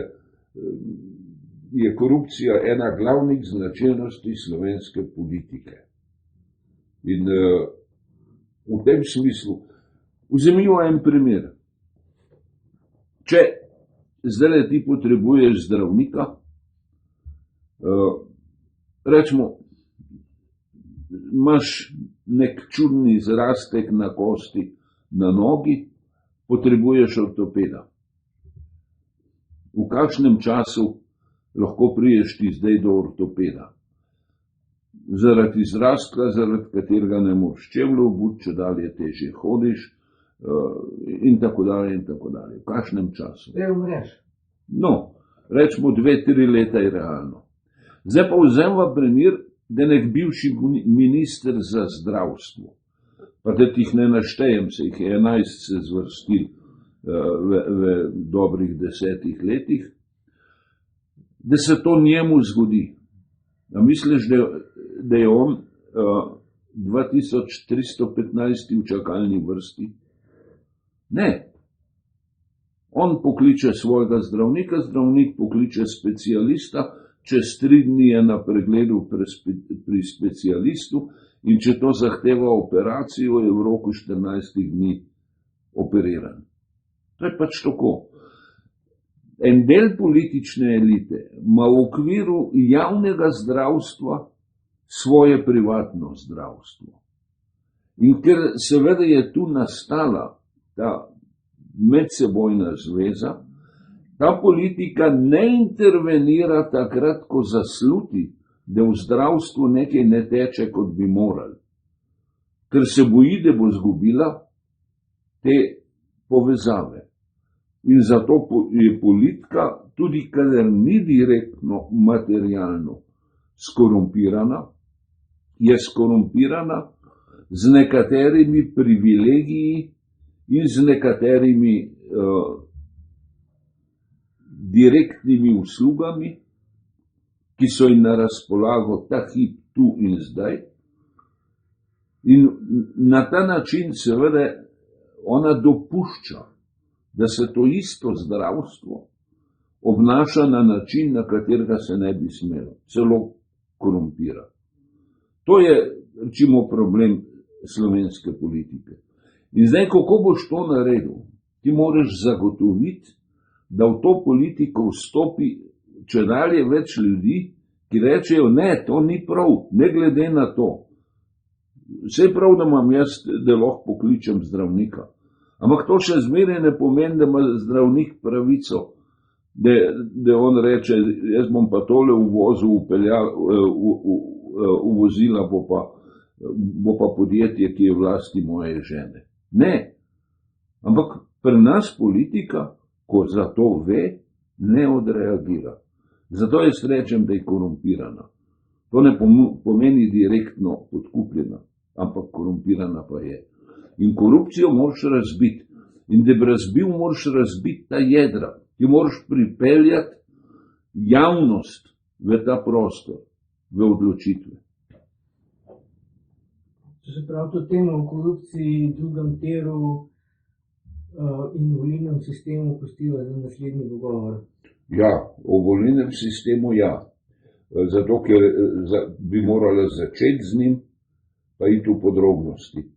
je korupcija ena glavnih značilnosti slovenske politike. In v tem smislu, vzemimo en primer. Če zdaj ti potrebuješ zdravnika, rečemo, imaš nek čudni zrastek na kosti na nogi, potrebuješ ortopeda. V kakšnem času lahko priješ ti zdaj do ortopeda? zaradi izrastka, zaradi katerega ne moreš čevljev obuti, če dalje težje hodiš, in tako dalje, in tako dalje. V kakšnem času? Umreš. No, rečemo 2-3 leta je realno. Zdaj pa vzemva primer, da nek bivši minister za zdravstvo, pa da tih ne naštejem, se jih je 11 se zvrstil v dobrih 10 letih, da se to njemu zgodi. A misliš, da je on 2315 v čakalni vrsti? Ne. On pokliče svojega zdravnika, zdravnik pokliče specialista, čez 3 dni je na pregledu pri specialistu in če to zahteva operacijo, je v roku 14 dni operiran. To je pač tako. En del politične elite ima v okviru javnega zdravstva svoje privatno zdravstvo. In ker seveda je tu nastala ta medsebojna zveza, ta politika ne intervenira takrat, ko zasluti, da v zdravstvu nekaj ne teče, kot bi morali. Ker se boji, da bo zgubila te povezave. In zato je politika, tudi kadar ni direktno materialno skorumpirana, je skorumpirana z nekaterimi privilegiji in z nekaterimi direktnimi uslugami, ki so jim na razpolago ta hip tu in zdaj. In na ta način seveda ona dopušča, da se to isto zdravstvo obnaša na način, na katerega se ne bi smelo, celo korumpira. To je, recimo, problem slovenske politike. In zdaj, kako boš to naredil? Ti moraš zagotoviti, da v to politiko vstopi če dalje več ljudi, ki rečejo, ne, to ni prav, ne glede na to. Vse je prav, da imam jaz, da lahko pokličem zdravnika. Ampak to še zmeraj ne pomeni, da ima zdravnik pravico, da on reče, jaz bom pa tole uvozila, bo pa podjetje, ki je v lasti moje žene. Ne. Ampak pri nas politika, ko za to ve, ne odreagira. Zato jaz rečem, da je korumpirana. To ne pomeni direktno podkupljena, ampak korumpirana pa je. In korupcijo moraš razbiti. In da bi razbil, moraš razbiti ta jedra. Ti moraš pripeljati javnost v ta prostor, v odločitve. Če se prav to temo o korupciji, drugem tiru in volilnem sistemu pustiva za naslednji dogovor. Ja, o volilnem sistemu ja. Zato, ker bi morala začeti z njim, pa iti v podrobnosti.